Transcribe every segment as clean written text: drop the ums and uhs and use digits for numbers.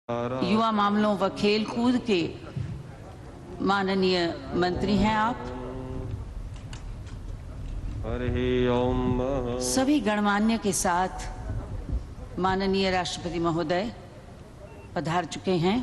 युवा मामलों व खेल कूद के माननीय मंत्री हैं आप। सभी गणमान्य के साथ माननीय राष्ट्रपति महोदय पधार चुके हैं।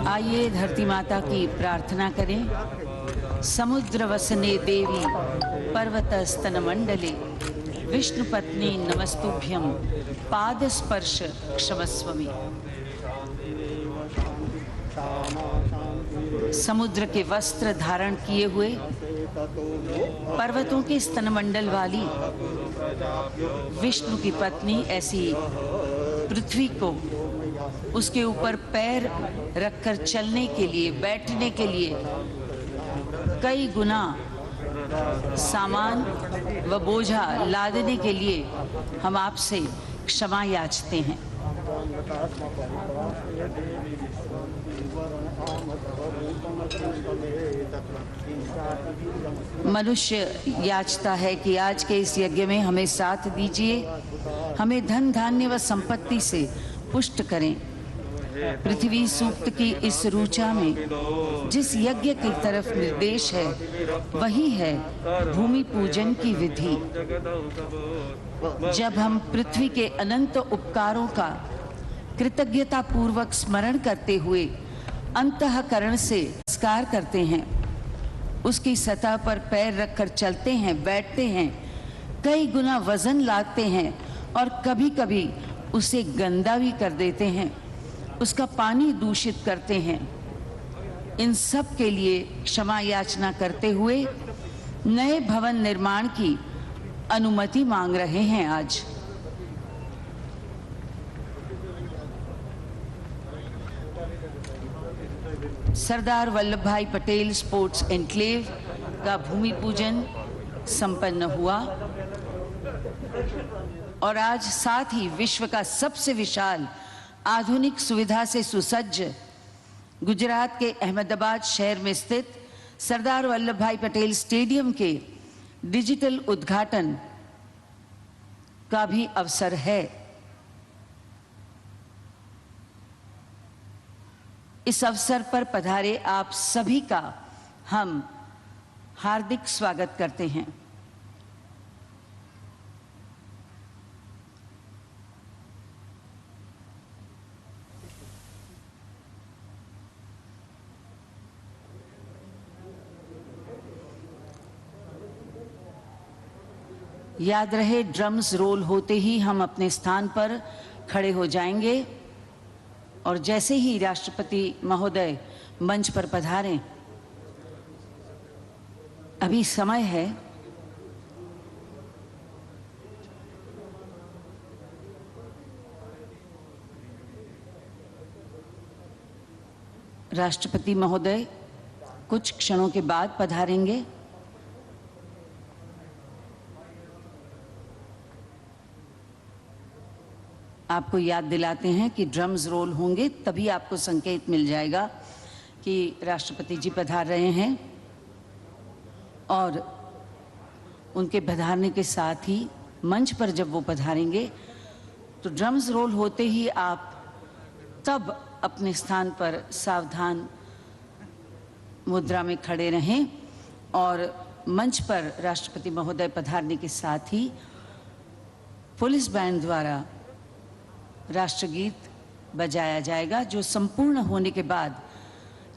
आइए धरती माता की प्रार्थना करें। समुद्र वसने देवी पर्वतस्तन मंडले विष्णु पत्नी नमस्तुभ्यं पाद स्पर्श क्षमस्व मे। समुद्र के वस्त्र धारण किए हुए पर्वतों के स्तनमंडल वाली विष्णु की पत्नी ऐसी पृथ्वी को उसके ऊपर पैर रखकर चलने के लिए, बैठने के लिए कई गुना सामान व बोझा लादने के लिए हम आपसे क्षमा याचते हैं। मनुष्य याचता है कि आज के इस यज्ञ में हमें साथ दीजिए, हमें धन धान्य व संपत्ति से पुष्ट करें। पृथ्वी सूक्त की इस ऋचा में जिस यज्ञ की तरफ निर्देश है वही है भूमि पूजन की विधि। जब हम पृथ्वी के अनंत उपकारों का कृतज्ञता पूर्वक स्मरण करते हुए अंतःकरण से नमस्कार करते हैं, उसकी सतह पर पैर रखकर चलते हैं, बैठते हैं, कई गुना वजन लादते हैं और कभी कभी उसे गंदा भी कर देते हैं, उसका पानी दूषित करते हैं। इन सब के लिए क्षमा याचना करते हुए नए भवन निर्माण की अनुमति मांग रहे हैं। आज सरदार वल्लभ भाई पटेल स्पोर्ट्स एन्क्लेव का भूमि पूजन संपन्न हुआ और आज साथ ही विश्व का सबसे विशाल आधुनिक सुविधा से सुसज्ज गुजरात के अहमदाबाद शहर में स्थित सरदार वल्लभ भाई पटेल स्टेडियम के डिजिटल उद्घाटन का भी अवसर है। इस अवसर पर पधारे आप सभी का हम हार्दिक स्वागत करते हैं। याद रहे, ड्रम्स रोल होते ही हम अपने स्थान पर खड़े हो जाएंगे और जैसे ही राष्ट्रपति महोदय मंच पर पधारें, अभी समय है राष्ट्रपति महोदय कुछ क्षणों के बाद पधारेंगे। आपको याद दिलाते हैं कि ड्रम्स रोल होंगे तभी आपको संकेत मिल जाएगा कि राष्ट्रपति जी पधार रहे हैं और उनके पधारने के साथ ही मंच पर जब वो पधारेंगे तो ड्रम्स रोल होते ही आप तब अपने स्थान पर सावधान मुद्रा में खड़े रहें और मंच पर राष्ट्रपति महोदय पधारने के साथ ही पुलिस बैंड द्वारा राष्ट्रगीत बजाया जाएगा, जो संपूर्ण होने के बाद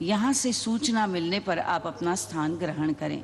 यहाँ से सूचना मिलने पर आप अपना स्थान ग्रहण करें।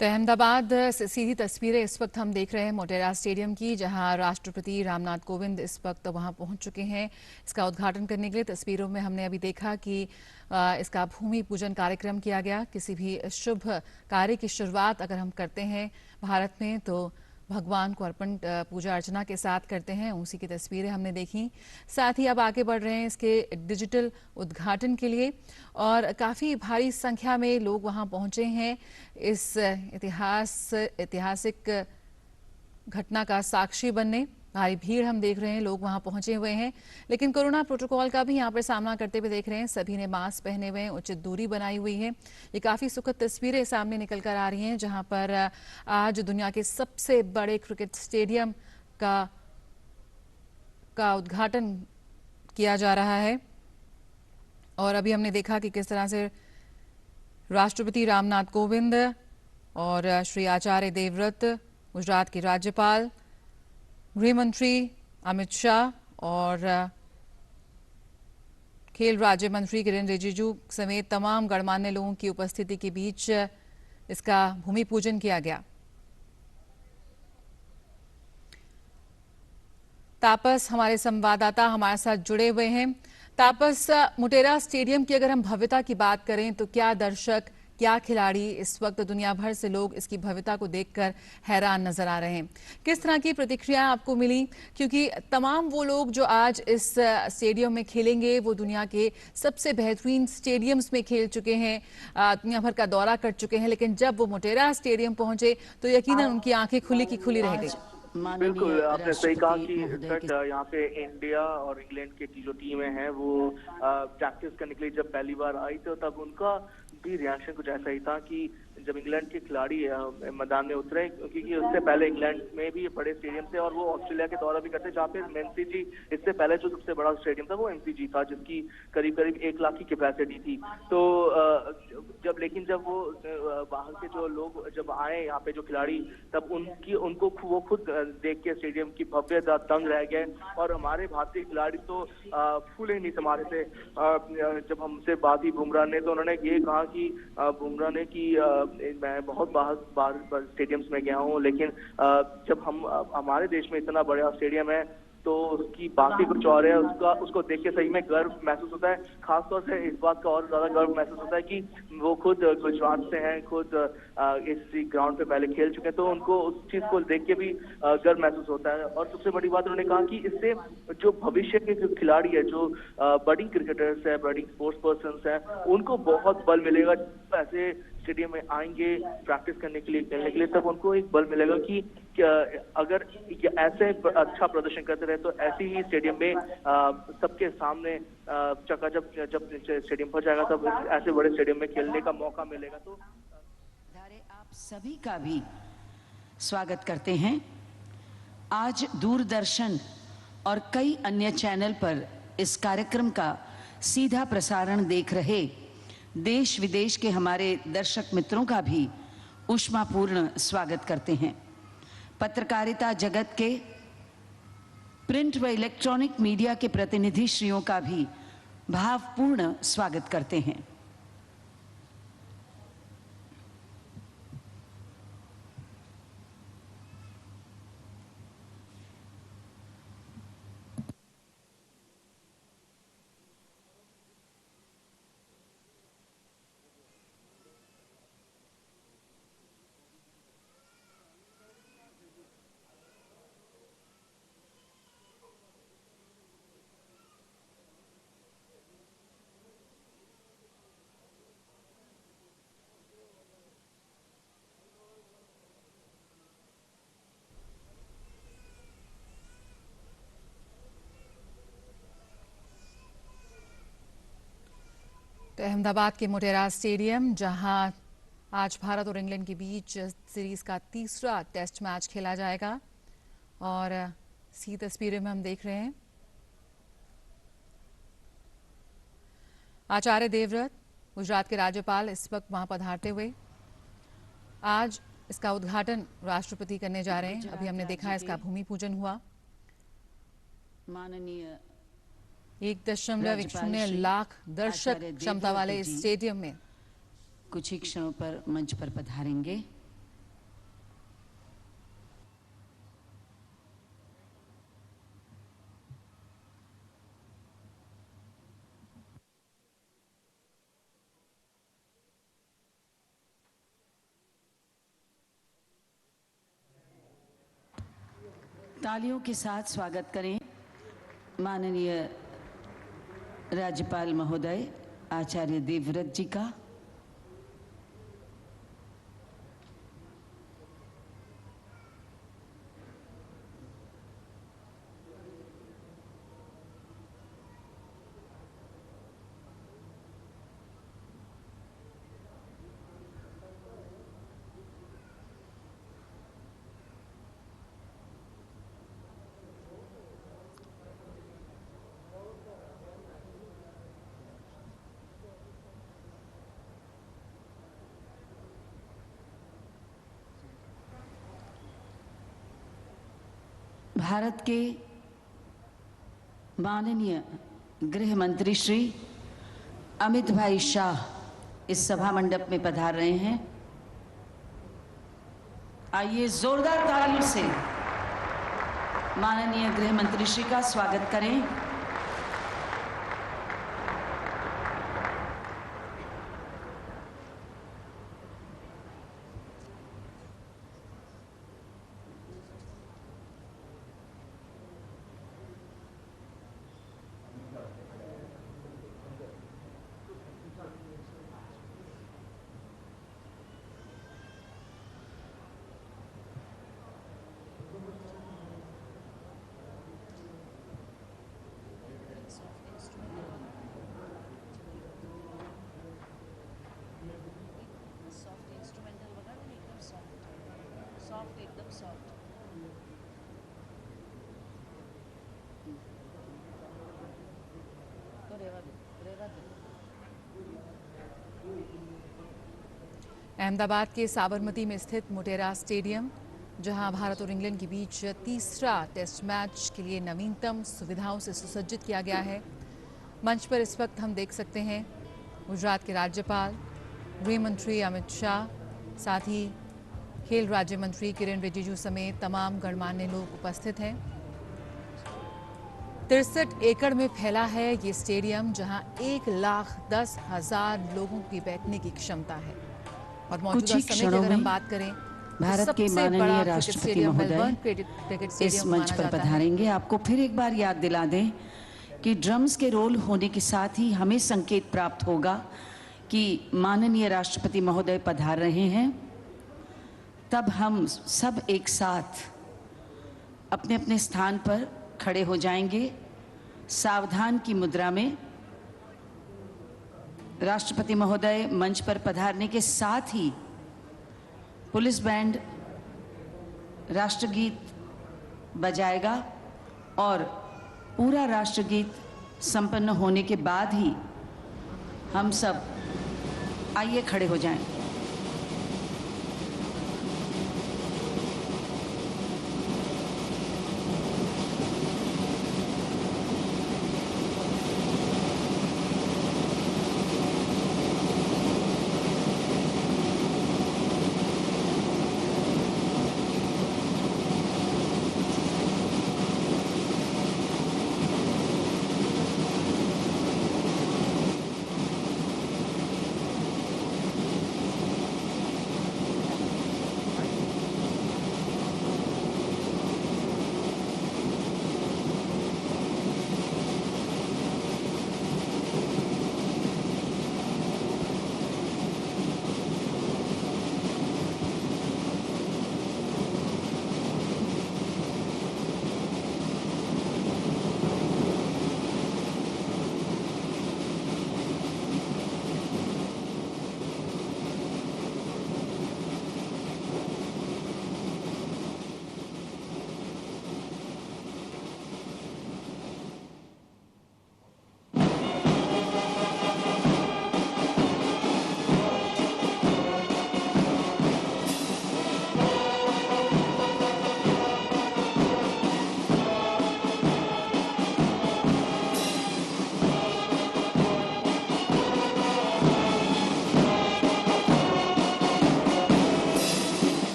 तो अहमदाबाद से सीधी तस्वीरें इस वक्त हम देख रहे हैं मोटेरा स्टेडियम की, जहां राष्ट्रपति रामनाथ कोविंद इस वक्त वहां पहुंच चुके हैं इसका उद्घाटन करने के लिए। तस्वीरों में हमने अभी देखा कि इसका भूमि पूजन कार्यक्रम किया गया। किसी भी शुभ कार्य की शुरुआत अगर हम करते हैं भारत में तो भगवान को अर्पण पूजा अर्चना के साथ करते हैं। उसी की तस्वीरें हमने देखी। साथ ही अब आगे बढ़ रहे हैं इसके डिजिटल उद्घाटन के लिए और काफी भारी संख्या में लोग वहां पहुंचे हैं इस ऐतिहासिक घटना का साक्षी बनने। भारी भीड़ हम देख रहे हैं, लोग वहां पहुंचे हुए हैं, लेकिन कोरोना प्रोटोकॉल का भी यहां पर सामना करते हुए देख रहे हैं। सभी ने मास्क पहने हुए हैं, उचित दूरी बनाई हुई है। ये काफी सुखद तस्वीरें सामने निकल कर आ रही हैं, जहां पर आज दुनिया के सबसे बड़े क्रिकेट स्टेडियम का उद्घाटन किया जा रहा है। और अभी हमने देखा कि किस तरह से राष्ट्रपति रामनाथ कोविंद और श्री आचार्य देवव्रत, गुजरात के राज्यपाल, गृह मंत्री अमित शाह और खेल राज्य मंत्री किरेन रिजिजू समेत तमाम गणमान्य लोगों की उपस्थिति के बीच इसका भूमि पूजन किया गया। तापस हमारे संवाददाता हमारे साथ जुड़े हुए हैं। तापस, मोटेरा स्टेडियम की अगर हम भव्यता की बात करें तो क्या दर्शक, क्या खिलाड़ी, इस वक्त दुनिया भर से लोग इसकी भव्यता को देखकर हैरान नजर आ रहे हैं। किस तरह की प्रतिक्रिया आपको मिली, क्योंकि तमाम वो लोग जो आज इस स्टेडियम में खेलेंगे वो दुनिया के सबसे बेहतरीन स्टेडियम्स में खेल चुके हैं, दुनिया भर का दौरा कर चुके हैं, लेकिन जब वो मोटेरा स्टेडियम पहुंचे तो यकीनन उनकी आंखें खुली की खुली रह गई। बिल्कुल, आपने सही कहा कि इनफैक्ट यहाँ पे इंडिया और इंग्लैंड की जो टीमें हैं वो प्रैक्टिस करने के लिए जब पहली बार आई तो तब उनका भी रिएक्शन कुछ ऐसा ही था कि जब इंग्लैंड के खिलाड़ी मैदान में उतरे, क्योंकि उससे पहले इंग्लैंड में भी बड़े स्टेडियम थे और वो ऑस्ट्रेलिया के दौरा भी करते, जहाँ पे एमसीजी, इससे पहले जो सबसे बड़ा स्टेडियम था वो एमसीजी था, जिसकी करीब करीब 1 लाख की कैपेसिटी थी। तो जब वो बाहर के जो लोग जब आए यहाँ पे जो खिलाड़ी, तब उनको वो खुद देख के स्टेडियम की भव्यता दंग रह गए और हमारे भारतीय खिलाड़ी तो फूले नहीं समा रहे थे। जब हमसे बात ही बुमराह ने, तो उन्होंने ये कहा कि बुमराह ने कि मैं बहुत बार स्टेडियम्स में गया हूँ, लेकिन जब हमारे देश में इतना बड़ा स्टेडियम है तो उसकी बात ही कुछ और है। उसको देख के सही में गर्व महसूस होता है। खासतौर से इस बात का और ज्यादा गर्व महसूस होता है कि वो खुद गुजरात से हैं, खुद इस ग्राउंड पे पहले खेल चुके हैं, तो उनको उस चीज को देख के भी गर्व महसूस होता है। और सबसे बड़ी बात उन्होंने कहा कि इससे जो भविष्य के जो खिलाड़ी है, जो बड़ी क्रिकेटर्स है, बड़ी स्पोर्ट्स पर्सन है, उनको बहुत बल मिलेगा। ऐसे स्टेडियम में आएंगे प्रैक्टिस करने के लिए, खेलने के लिए, तब उनको एक बल मिलेगा कि अगर ऐसे अच्छा प्रदर्शन करते रहे तो ऐसे ही स्टेडियम में सबके सामने जब स्टेडियम पर जाएगा तब ऐसे बड़े स्टेडियम में खेलने का मौका मिलेगा। तो आप सभी का भी स्वागत करते हैं। आज दूरदर्शन और कई अन्य चैनल पर इस कार्यक्रम का सीधा प्रसारण देख रहे देश विदेश के हमारे दर्शक मित्रों का भी ऊष्मापूर्ण स्वागत करते हैं। पत्रकारिता जगत के प्रिंट व इलेक्ट्रॉनिक मीडिया के प्रतिनिधिश्रियों का भी भावपूर्ण स्वागत करते हैं। तो अहमदाबाद के मोटेरा स्टेडियम, जहां आज भारत और इंग्लैंड के बीच सीरीज का तीसरा टेस्ट मैच खेला जाएगा और सी तस्वीरें में हम देख रहे हैं आचार्य देवव्रत, गुजरात के राज्यपाल, इस वक्त वहां पधारते हुए आज इसका उद्घाटन राष्ट्रपति करने जा रहे हैं। अभी हमने देखा इसका भूमि पूजन हुआ। माननीय 1.0 लाख दर्शक क्षमता वाले इस स्टेडियम में कुछ ही क्षणों पर मंच पर पधारेंगे। तालियों के साथ स्वागत करें माननीय राज्यपाल महोदय आचार्य देवव्रत जी का। भारत के माननीय गृह मंत्री श्री अमित भाई शाह इस सभा मंडप में पधार रहे हैं। आइए जोरदार तालियों से माननीय गृह मंत्री श्री का स्वागत करें। अहमदाबाद के साबरमती में स्थित मोटेरा स्टेडियम, जहां भारत और इंग्लैंड के बीच तीसरा टेस्ट मैच के लिए नवीनतम सुविधाओं से सुसज्जित किया गया है। मंच पर इस वक्त हम देख सकते हैं गुजरात के राज्यपाल, गृह मंत्री अमित शाह, साथ ही खेल राज्य मंत्री किरेन रिजिजू समेत तमाम गणमान्य लोग उपस्थित हैं। 63 एकड़ में फैला है ये स्टेडियम, जहां 1,10,000 लोगों की बैठने की क्षमता है। और मौजूदा समय की अगर हम बात करें, भारत के माननीय राष्ट्रपति महोदय इस मंच पर पधारेंगे। आपको फिर एक बार याद दिला दें कि ड्रम्स के रोल होने के साथ ही हमें संकेत प्राप्त होगा कि माननीय राष्ट्रपति महोदय पधार रहे हैं। तब हम सब एक साथ अपने अपने स्थान पर खड़े हो जाएंगे, सावधान की मुद्रा में। राष्ट्रपति महोदय मंच पर पधारने के साथ ही पुलिस बैंड राष्ट्रगीत बजाएगा और पूरा राष्ट्रगीत संपन्न होने के बाद ही हम सब आइए खड़े हो जाएं।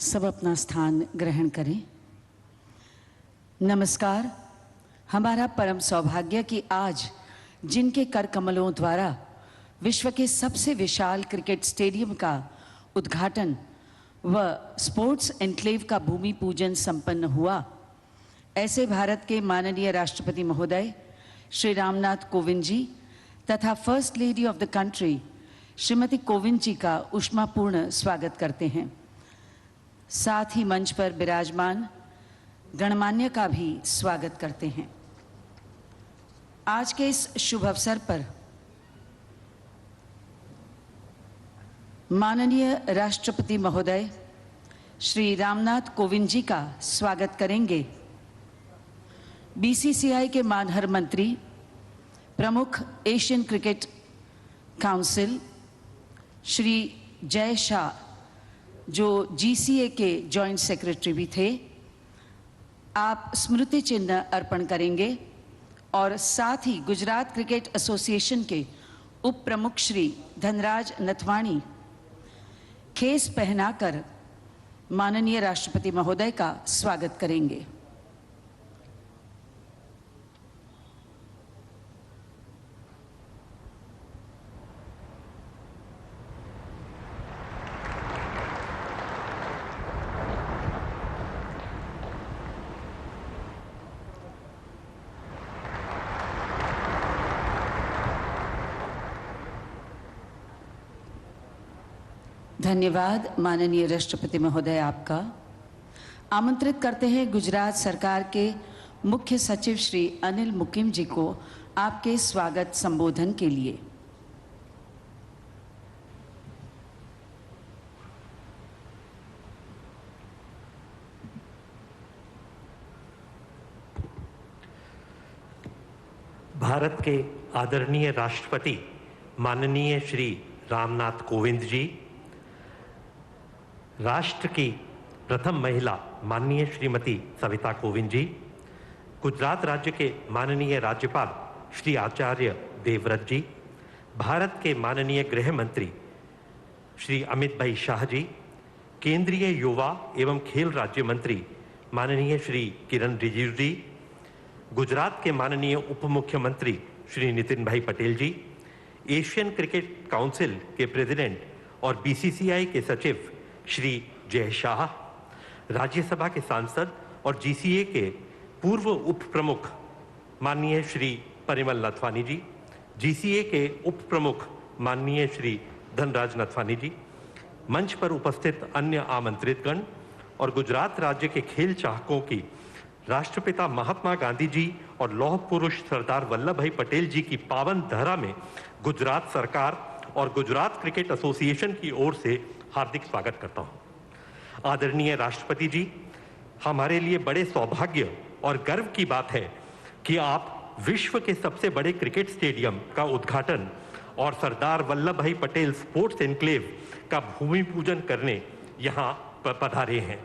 सब अपना स्थान ग्रहण करें। नमस्कार। हमारा परम सौभाग्य कि आज जिनके कर कमलों द्वारा विश्व के सबसे विशाल क्रिकेट स्टेडियम का उद्घाटन व स्पोर्ट्स एन्क्लेव का भूमि पूजन संपन्न हुआ, ऐसे भारत के माननीय राष्ट्रपति महोदय श्री रामनाथ कोविंद जी तथा first lady of the country Shrimati Kovind ji का ऊष्मापूर्ण स्वागत करते हैं। साथ ही मंच पर विराजमान गणमान्य का भी स्वागत करते हैं। आज के इस शुभ अवसर पर माननीय राष्ट्रपति महोदय श्री रामनाथ कोविंद जी का स्वागत करेंगे बीसीसीआई के मानहर मंत्री, प्रमुख Asian cricket council Shri Jay Shah, जो जीसीए के जॉइंट सेक्रेटरी भी थे। आप स्मृति चिन्ह अर्पण करेंगे और साथ ही गुजरात क्रिकेट एसोसिएशन के उप प्रमुख श्री धनराज नथवाणी खेस पहनाकर माननीय राष्ट्रपति महोदय का स्वागत करेंगे। धन्यवाद माननीय राष्ट्रपति महोदय। आपका आमंत्रित करते हैं गुजरात सरकार के मुख्य सचिव श्री अनिल मुकिम जी को आपके स्वागत संबोधन के लिए। भारत के आदरणीय राष्ट्रपति माननीय श्री रामनाथ कोविंद जी, राष्ट्र की प्रथम महिला माननीय श्रीमती सविता कोविंद जी, गुजरात राज्य के माननीय राज्यपाल श्री आचार्य देवव्रत जी, भारत के माननीय गृह मंत्री श्री अमित भाई शाह जी, केंद्रीय युवा एवं खेल राज्य मंत्री माननीय श्री किरण रिजिजू जी, गुजरात के माननीय उप मुख्यमंत्री श्री नितिन भाई पटेल जी, एशियन क्रिकेट काउंसिल के प्रेसिडेंट और बीसीसीआई के सचिव श्री जय शाह, राज्यसभा के सांसद और जीसीए के पूर्व उप प्रमुख माननीय श्री परिमल नथवानी जी, जीसीए के उप प्रमुख माननीय श्री धनराज नथवानी जी, मंच पर उपस्थित अन्य आमंत्रितगण और गुजरात राज्य के खेल चाहकों की राष्ट्रपिता महात्मा गांधी जी और लौह पुरुष सरदार वल्लभ भाई पटेल जी की पावन धरा में गुजरात सरकार और गुजरात क्रिकेट एसोसिएशन की ओर से हार्दिक स्वागत करता हूं। आदरणीय राष्ट्रपति जी, हमारे लिए बड़े सौभाग्य और गर्व की बात है कि आप विश्व के सबसे बड़े क्रिकेट स्टेडियम का उद्घाटन और सरदार वल्लभ भाई पटेल स्पोर्ट्स एन्क्लेव का भूमि पूजन करने यहां पधारे हैं।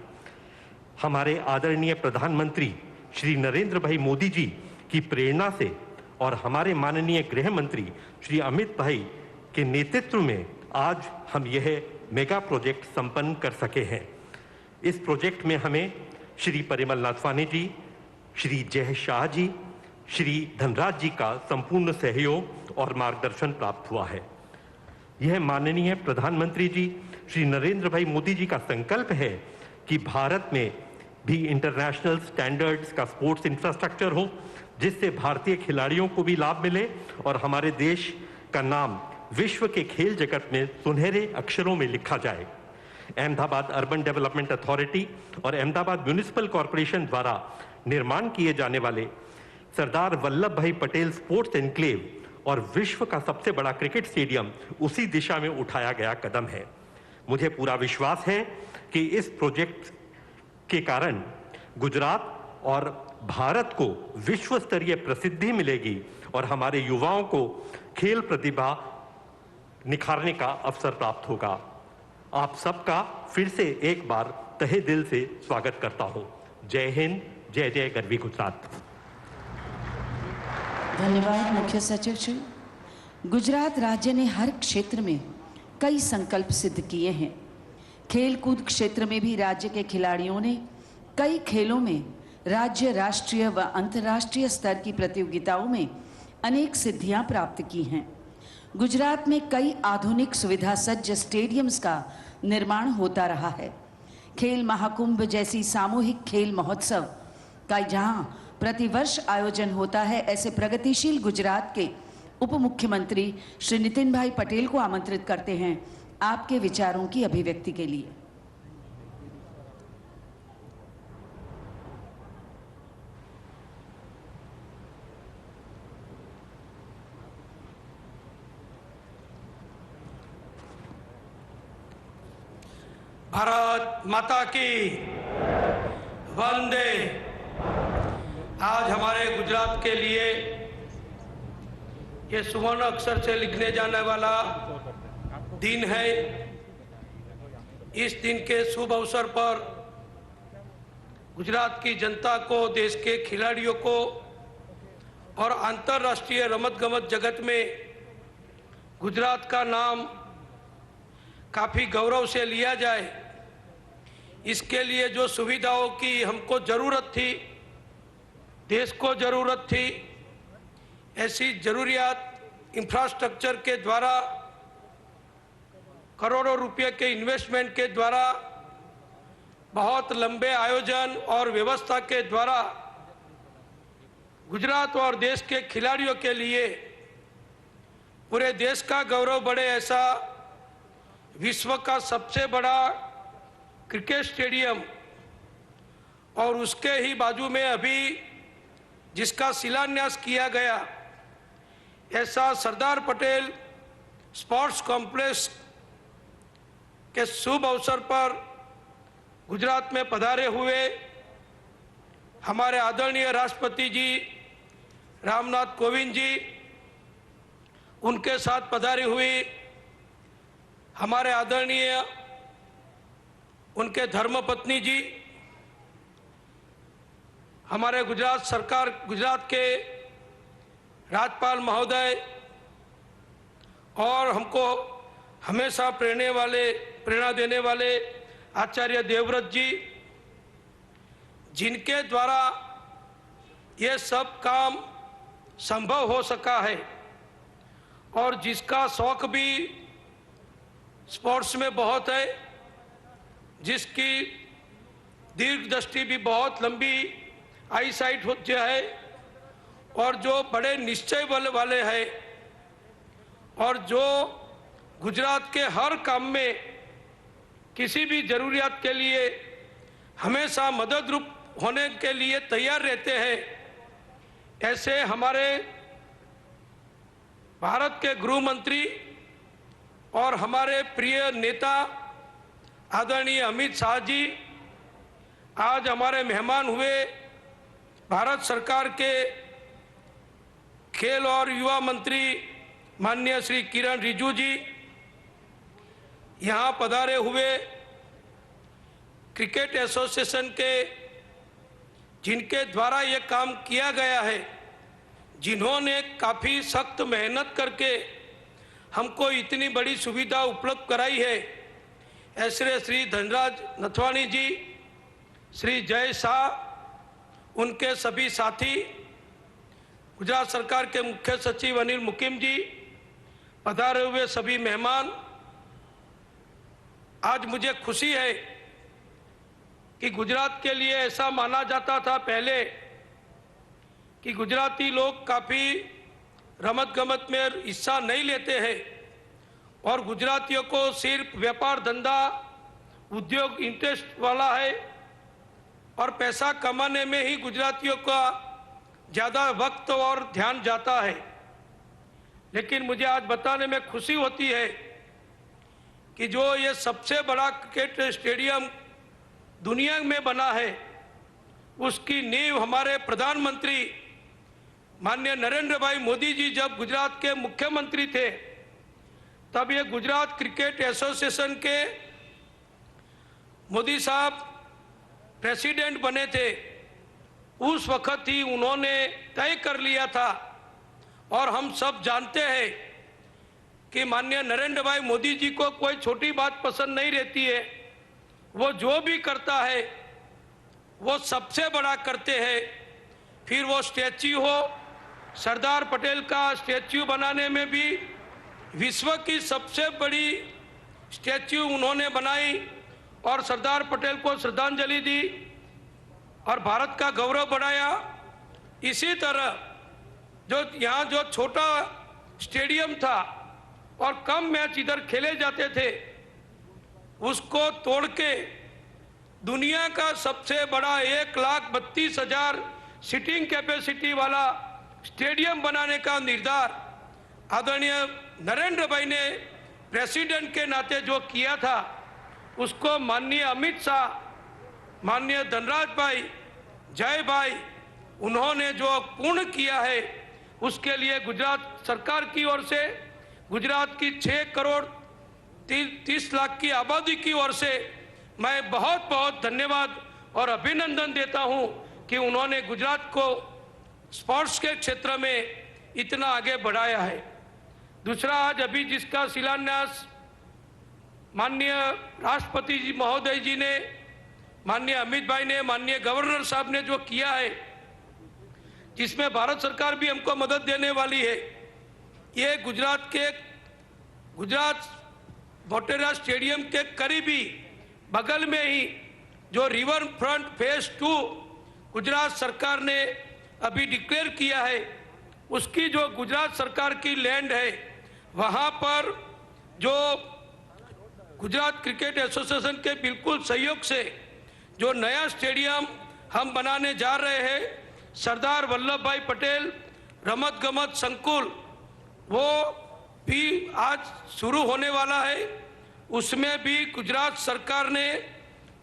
हमारे आदरणीय प्रधानमंत्री श्री नरेंद्र भाई मोदी जी की प्रेरणा से और हमारे माननीय गृह मंत्री श्री अमित भाई के नेतृत्व में आज हम यह मेगा प्रोजेक्ट संपन्न कर सके हैं। इस प्रोजेक्ट में हमें श्री परिमल नथवानी जी, श्री जय शाह जी, श्री धनराज जी का संपूर्ण सहयोग और मार्गदर्शन प्राप्त हुआ है। यह माननीय प्रधानमंत्री जी श्री नरेंद्र भाई मोदी जी का संकल्प है कि भारत में भी इंटरनेशनल स्टैंडर्ड्स का स्पोर्ट्स इंफ्रास्ट्रक्चर हो, जिससे भारतीय खिलाड़ियों को भी लाभ मिले और हमारे देश का नाम विश्व के खेल जगत में सुनहरे अक्षरों में लिखा जाए। अहमदाबाद अर्बन डेवलपमेंट अथॉरिटी और अहमदाबाद म्युनिसिपल कॉरपोरेशन द्वारा निर्माण किए जाने वाले सरदार वल्लभ भाई पटेल स्पोर्ट्स एन्क्लेव और विश्व का सबसे बड़ा क्रिकेट स्टेडियम उसी दिशा में उठाया गया कदम है। मुझे पूरा विश्वास है कि इस प्रोजेक्ट के कारण गुजरात और भारत को विश्व स्तरीय प्रसिद्धि मिलेगी और हमारे युवाओं को खेल प्रतिभा निखारने का अवसर प्राप्त होगा। आप सबका फिर से एक बार तहे दिल से स्वागत करता हूं। जय हिंद, जय जय गरवी गुजरात। धन्यवाद मुख्य सचिव श्री। गुजरात राज्य ने हर क्षेत्र में कई संकल्प सिद्ध किए हैं। खेलकूद क्षेत्र में भी राज्य के खिलाड़ियों ने कई खेलों में राज्य, राष्ट्रीय व अंतर्राष्ट्रीय स्तर की प्रतियोगिताओं में अनेक सिद्धियां प्राप्त की हैं। गुजरात में कई आधुनिक सुविधा सज्ज स्टेडियम्स का निर्माण होता रहा है। खेल महाकुंभ जैसी सामूहिक खेल महोत्सव का जहां प्रतिवर्ष आयोजन होता है, ऐसे प्रगतिशील गुजरात के उप मुख्यमंत्री श्री नितिन भाई पटेल को आमंत्रित करते हैं आपके विचारों की अभिव्यक्ति के लिए। भारत माता की वंदे। आज हमारे गुजरात के लिए ये सुवर्ण अक्षर से लिखने जाने वाला दिन है। इस दिन के शुभ अवसर पर गुजरात की जनता को, देश के खिलाड़ियों को और अंतर्राष्ट्रीय रमत-गमत जगत में गुजरात का नाम काफी गौरव से लिया जाए, इसके लिए जो सुविधाओं की हमको जरूरत थी, देश को जरूरत थी, ऐसी जरूरियात इंफ्रास्ट्रक्चर के द्वारा, करोड़ों रुपए के इन्वेस्टमेंट के द्वारा, बहुत लंबे आयोजन और व्यवस्था के द्वारा गुजरात और देश के खिलाड़ियों के लिए पूरे देश का गौरव बढ़े, ऐसा विश्व का सबसे बड़ा क्रिकेट स्टेडियम और उसके ही बाजू में अभी जिसका शिलान्यास किया गया, ऐसा सरदार पटेल स्पोर्ट्स कॉम्प्लेक्स के शुभ अवसर पर गुजरात में पधारे हुए हमारे आदरणीय राष्ट्रपति जी रामनाथ कोविंद जी, उनके साथ पधारी हुई हमारे आदरणीय उनके धर्मपत्नी जी, हमारे गुजरात सरकार, गुजरात के राज्यपाल महोदय और हमको हमेशा प्रेरणा देने वाले आचार्य देवव्रत जी, जिनके द्वारा ये सब काम संभव हो सका है और जिसका शौक भी स्पोर्ट्स में बहुत है, जिसकी दीर्घ दृष्टि भी बहुत लंबी आई साइट होती है और जो बड़े निश्चय वाले हैं और जो गुजरात के हर काम में किसी भी जरूरियात के लिए हमेशा मदद रूप होने के लिए तैयार रहते हैं, ऐसे हमारे भारत के गृह मंत्री और हमारे प्रिय नेता आदरणीय अमित शाह जी आज हमारे मेहमान हुए। भारत सरकार के खेल और युवा मंत्री माननीय श्री किरण रिजिजू जी यहाँ पधारे हुए। क्रिकेट एसोसिएशन के जिनके द्वारा ये काम किया गया है, जिन्होंने काफ़ी सख्त मेहनत करके हमको इतनी बड़ी सुविधा उपलब्ध कराई है, ऐसे श्री धनराज नथवाणी जी, श्री जय शाह, उनके सभी साथी, गुजरात सरकार के मुख्य सचिव अनिल मुकिम जी, पधारे हुए सभी मेहमान। आज मुझे खुशी है कि गुजरात के लिए ऐसा माना जाता था पहले कि गुजराती लोग काफ़ी रमत गमत में हिस्सा नहीं लेते हैं और गुजरातियों को सिर्फ व्यापार धंधा उद्योग इंटरेस्ट वाला है और पैसा कमाने में ही गुजरातियों का ज़्यादा वक्त और ध्यान जाता है। लेकिन मुझे आज बताने में खुशी होती है कि जो ये सबसे बड़ा क्रिकेट स्टेडियम दुनिया में बना है, उसकी नींव हमारे प्रधानमंत्री माननीय नरेंद्र भाई मोदी जी जब गुजरात के मुख्यमंत्री थे, तब ये गुजरात क्रिकेट एसोसिएशन के मोदी साहब प्रेसिडेंट बने थे। उस वक्त ही उन्होंने तय कर लिया था और हम सब जानते हैं कि माननीय नरेंद्र भाई मोदी जी को कोई छोटी बात पसंद नहीं रहती है वो जो भी करता है वो सबसे बड़ा करते हैं। फिर वो स्टैच्यू हो, सरदार पटेल का स्टैच्यू बनाने में भी विश्व की सबसे बड़ी स्टैच्यू उन्होंने बनाई और सरदार पटेल को श्रद्धांजलि दी और भारत का गौरव बढ़ाया। इसी तरह जो यहाँ जो छोटा स्टेडियम था और कम मैच इधर खेले जाते थे, उसको तोड़ के दुनिया का सबसे बड़ा 1,32,000 सीटिंग कैपेसिटी वाला स्टेडियम बनाने का निर्धार आदरणीय नरेंद्र भाई ने प्रेसिडेंट के नाते जो किया था, उसको माननीय अमित शाह, माननीय धनराज भाई, जय भाई, उन्होंने जो पूर्ण किया है, उसके लिए गुजरात सरकार की ओर से, गुजरात की 6 करोड़ 30 लाख की आबादी की ओर से मैं बहुत बहुत धन्यवाद और अभिनंदन देता हूं कि उन्होंने गुजरात को स्पोर्ट्स के क्षेत्र में इतना आगे बढ़ाया है। दूसरा, आज अभी जिसका शिलान्यास माननीय राष्ट्रपति जी महोदय जी ने, माननीय अमित भाई ने, माननीय गवर्नर साहब ने जो किया है, जिसमें भारत सरकार भी हमको मदद देने वाली है, ये गुजरात मोटेरा स्टेडियम के करीबी बगल में ही जो रिवर फ्रंट फेज 2 गुजरात सरकार ने अभी डिक्लेयर किया है, उसकी जो गुजरात सरकार की लैंड है, वहां पर जो गुजरात क्रिकेट एसोसिएशन के बिल्कुल सहयोग से जो नया स्टेडियम हम बनाने जा रहे हैं, सरदार वल्लभ भाई पटेल रमत गमत संकुल, वो भी आज शुरू होने वाला है। उसमें भी गुजरात सरकार ने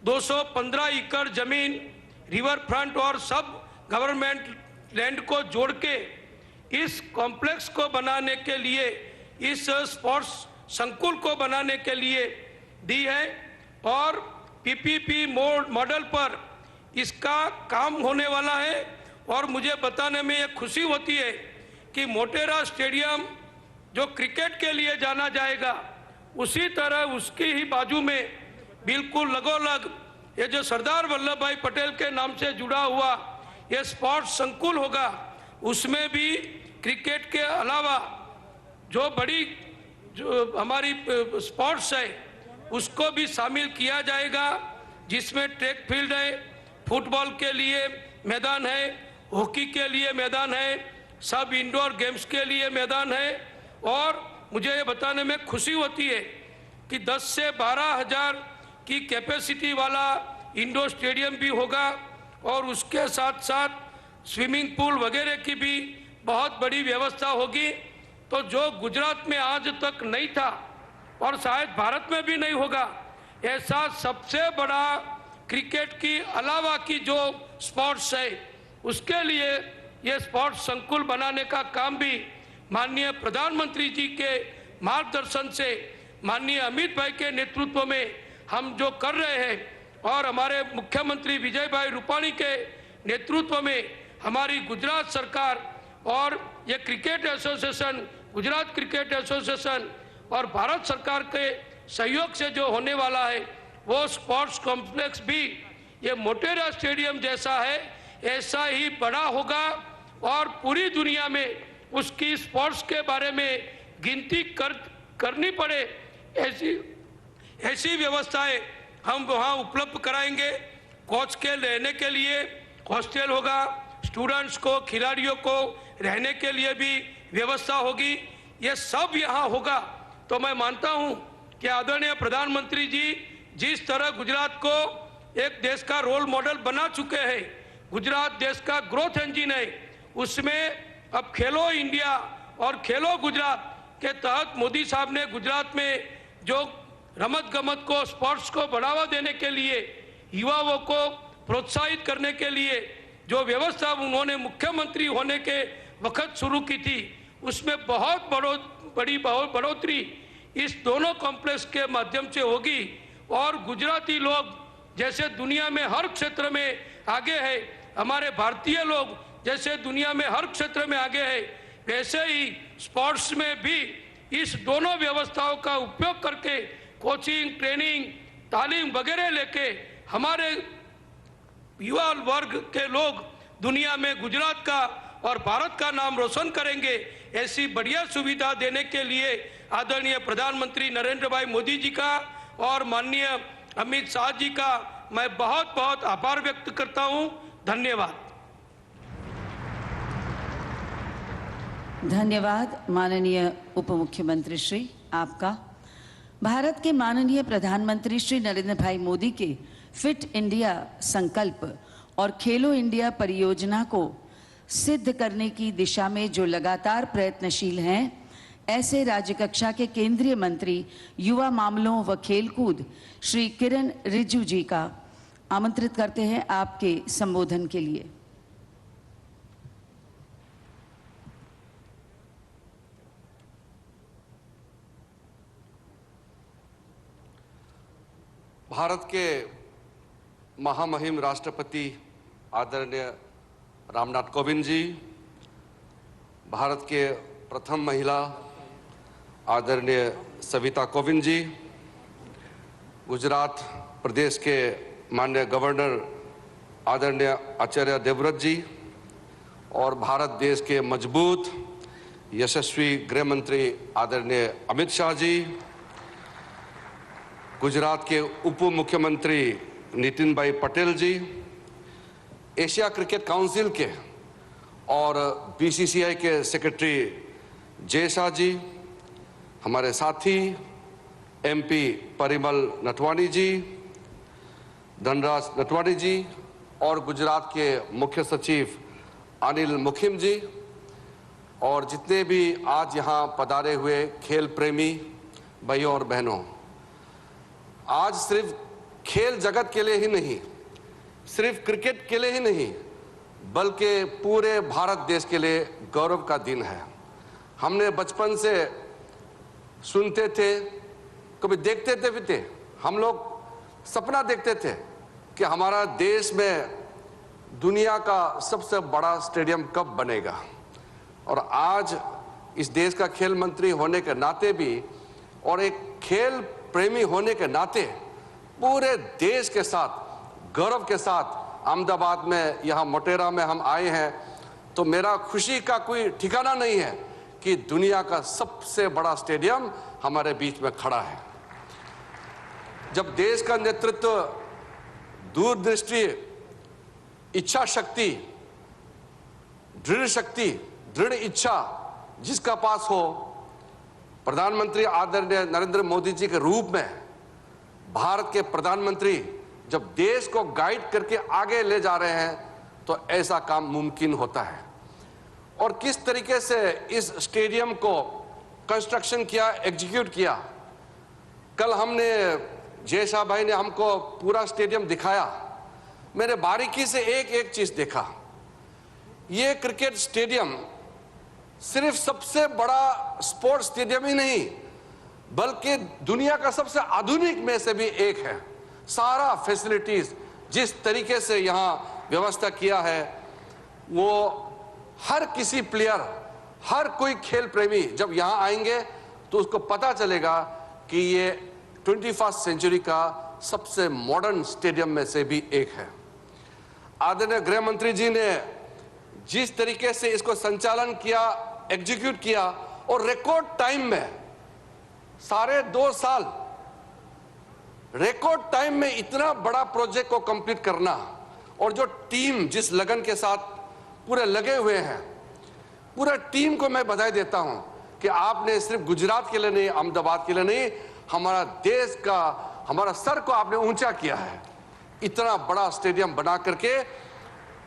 215 एकड़ जमीन रिवर फ्रंट और सब गवर्नमेंट लैंड को जोड़ के इस कॉम्प्लेक्स को बनाने के लिए, इस स्पोर्ट्स संकुल को बनाने के लिए दी है और पीपीपी मॉडल पर इसका काम होने वाला है। और मुझे बताने में ये खुशी होती है कि मोटेरा स्टेडियम जो क्रिकेट के लिए जाना जाएगा, उसी तरह उसकी ही बाजू में बिल्कुल लगोलग ये जो सरदार वल्लभ भाई पटेल के नाम से जुड़ा हुआ ये स्पोर्ट्स संकुल होगा, उसमें भी क्रिकेट के अलावा जो बड़ी जो हमारी स्पोर्ट्स है उसको भी शामिल किया जाएगा, जिसमें ट्रैक फील्ड है, फुटबॉल के लिए मैदान है, हॉकी के लिए मैदान है, सब इंडोर गेम्स के लिए मैदान है। और मुझे ये बताने में खुशी होती है कि 10 से 12 हज़ार की कैपेसिटी वाला इंडोर स्टेडियम भी होगा और उसके साथ साथ स्विमिंग पूल वगैरह की भी बहुत बड़ी व्यवस्था होगी। तो जो गुजरात में आज तक नहीं था और शायद भारत में भी नहीं होगा, ऐसा सबसे बड़ा क्रिकेट की अलावा की जो स्पोर्ट्स है, उसके लिए ये स्पोर्ट्स संकुल बनाने का काम भी माननीय प्रधानमंत्री जी के मार्गदर्शन से, माननीय अमित भाई के नेतृत्व में हम जो कर रहे हैं और हमारे मुख्यमंत्री विजय भाई रूपाणी के नेतृत्व में हमारी गुजरात सरकार और ये cricket association, Gujarat cricket association और भारत सरकार के सहयोग से जो होने वाला है, वो स्पोर्ट्स कॉम्प्लेक्स भी ये मोटेरा स्टेडियम जैसा है, ऐसा ही बड़ा होगा और पूरी दुनिया में उसकी स्पोर्ट्स के बारे में गिनती करनी पड़े ऐसी व्यवस्थाएं हम वहाँ उपलब्ध कराएंगे। कोच के रहने के लिए हॉस्टल होगा, स्टूडेंट्स को, खिलाड़ियों को रहने के लिए भी व्यवस्था होगी, ये सब यहाँ होगा। तो मैं मानता हूँ कि आदरणीय प्रधानमंत्री जी जिस तरह गुजरात को एक देश का रोल मॉडल बना चुके हैं, गुजरात देश का ग्रोथ इंजन है, उसमें अब खेलो इंडिया और खेलो गुजरात के तहत मोदी साहब ने गुजरात में जो रमत गमत को, स्पोर्ट्स को बढ़ावा देने के लिए, युवाओं को प्रोत्साहित करने के लिए जो व्यवस्था उन्होंने मुख्यमंत्री होने के वक्त शुरू की थी, उसमें बहुत बड़ी बढ़ोतरी इस दोनों कॉम्प्लेक्स के माध्यम से होगी। और गुजराती लोग जैसे दुनिया में हर क्षेत्र में आगे है, हमारे भारतीय लोग जैसे दुनिया में हर क्षेत्र में आगे है, वैसे ही स्पोर्ट्स में भी इस दोनों व्यवस्थाओं का उपयोग करके कोचिंग, ट्रेनिंग, तालीम वगैरह लेके हमारे युवा वर्ग के लोग दुनिया में गुजरात का और भारत का नाम रोशन करेंगे। ऐसी बढ़िया सुविधा देने के लिए आदरणीय प्रधानमंत्री नरेंद्र भाई मोदी जी का और माननीय अमित शाह जी का मैं बहुत बहुत आभार व्यक्त करता हूं। धन्यवाद। धन्यवाद माननीय उप मुख्यमंत्री श्री आपका। भारत के माननीय प्रधानमंत्री श्री नरेंद्र भाई मोदी के फिट इंडिया संकल्प और खेलो इंडिया परियोजना को सिद्ध करने की दिशा में जो लगातार प्रयत्नशील हैं, ऐसे राज्य कक्षा के केंद्रीय मंत्री युवा मामलों व खेलकूद श्री किरण रिजिजू जी का आमंत्रित करते हैं आपके संबोधन के लिए। भारत के महामहिम राष्ट्रपति आदरणीय रामनाथ कोविंद जी, भारत के प्रथम महिला आदरणीय सविता कोविंद जी, गुजरात प्रदेश के माननीय गवर्नर आदरणीय आचार्य देवव्रत जी और भारत देश के मजबूत यशस्वी गृह मंत्री आदरणीय अमित शाह जी, गुजरात के उप मुख्यमंत्री नितिन भाई पटेल जी, एशिया क्रिकेट काउंसिल के और बीसीसीआई के सेक्रेटरी जय शाह जी, हमारे साथी एमपी परिमल नटवानी जी, धनराज नटवानी जी और गुजरात के मुख्य सचिव अनिल मुखिम जी और जितने भी आज यहाँ पधारे हुए खेल प्रेमी भाइयों और बहनों, आज सिर्फ खेल जगत के लिए ही नहीं, सिर्फ क्रिकेट के लिए ही नहीं, बल्कि पूरे भारत देश के लिए गौरव का दिन है। हमने बचपन से सुनते थे, कभी देखते थे भी थे, हम लोग सपना देखते थे कि हमारा देश में दुनिया का सबसे बड़ा स्टेडियम कब बनेगा। और आज इस देश का खेल मंत्री होने के नाते भी और एक खेल प्रेमी होने के नाते पूरे देश के साथ गौरव के साथ अहमदाबाद में यहाँ मोटेरा में हम आए हैं, तो मेरा खुशी का कोई ठिकाना नहीं है कि दुनिया का सबसे बड़ा स्टेडियम हमारे बीच में खड़ा है। जब देश का नेतृत्व दूरदृष्टि, इच्छा शक्ति, दृढ़ इच्छा जिसका पास हो, प्रधानमंत्री आदरणीय नरेंद्र मोदी जी के रूप में भारत के प्रधानमंत्री जब देश को गाइड करके आगे ले जा रहे हैं, तो ऐसा काम मुमकिन होता है। और किस तरीके से इस स्टेडियम को कंस्ट्रक्शन किया, एग्जीक्यूट किया। कल हमने जय शाह भाई ने हमको पूरा स्टेडियम दिखाया, मैंने बारीकी से एक एक चीज देखा। ये क्रिकेट स्टेडियम सिर्फ सबसे बड़ा स्पोर्ट्स स्टेडियम ही नहीं, बल्कि दुनिया का सबसे आधुनिक में से भी एक है। सारा फैसिलिटीज जिस तरीके से यहाँ व्यवस्था किया है, वो हर किसी प्लेयर, हर कोई खेल प्रेमी जब यहाँ आएंगे तो उसको पता चलेगा कि ये 21st सेंचुरी का सबसे मॉडर्न स्टेडियम में से भी एक है। आदरणीय गृह मंत्री जी ने जिस तरीके से इसको संचालन किया, एग्जीक्यूट किया और रिकॉर्ड टाइम में 2.5 साल रिकॉर्ड टाइम में इतना बड़ा प्रोजेक्ट को कंप्लीट करना, और जो टीम जिस लगन के साथ पूरे लगे हुए हैं, पूरा टीम को मैं बधाई देता हूं कि आपने सिर्फ गुजरात के लिए नहीं, अहमदाबाद के लिए नहीं, हमारा देश का, हमारा सर को आपने ऊंचा किया है। इतना बड़ा स्टेडियम बना करके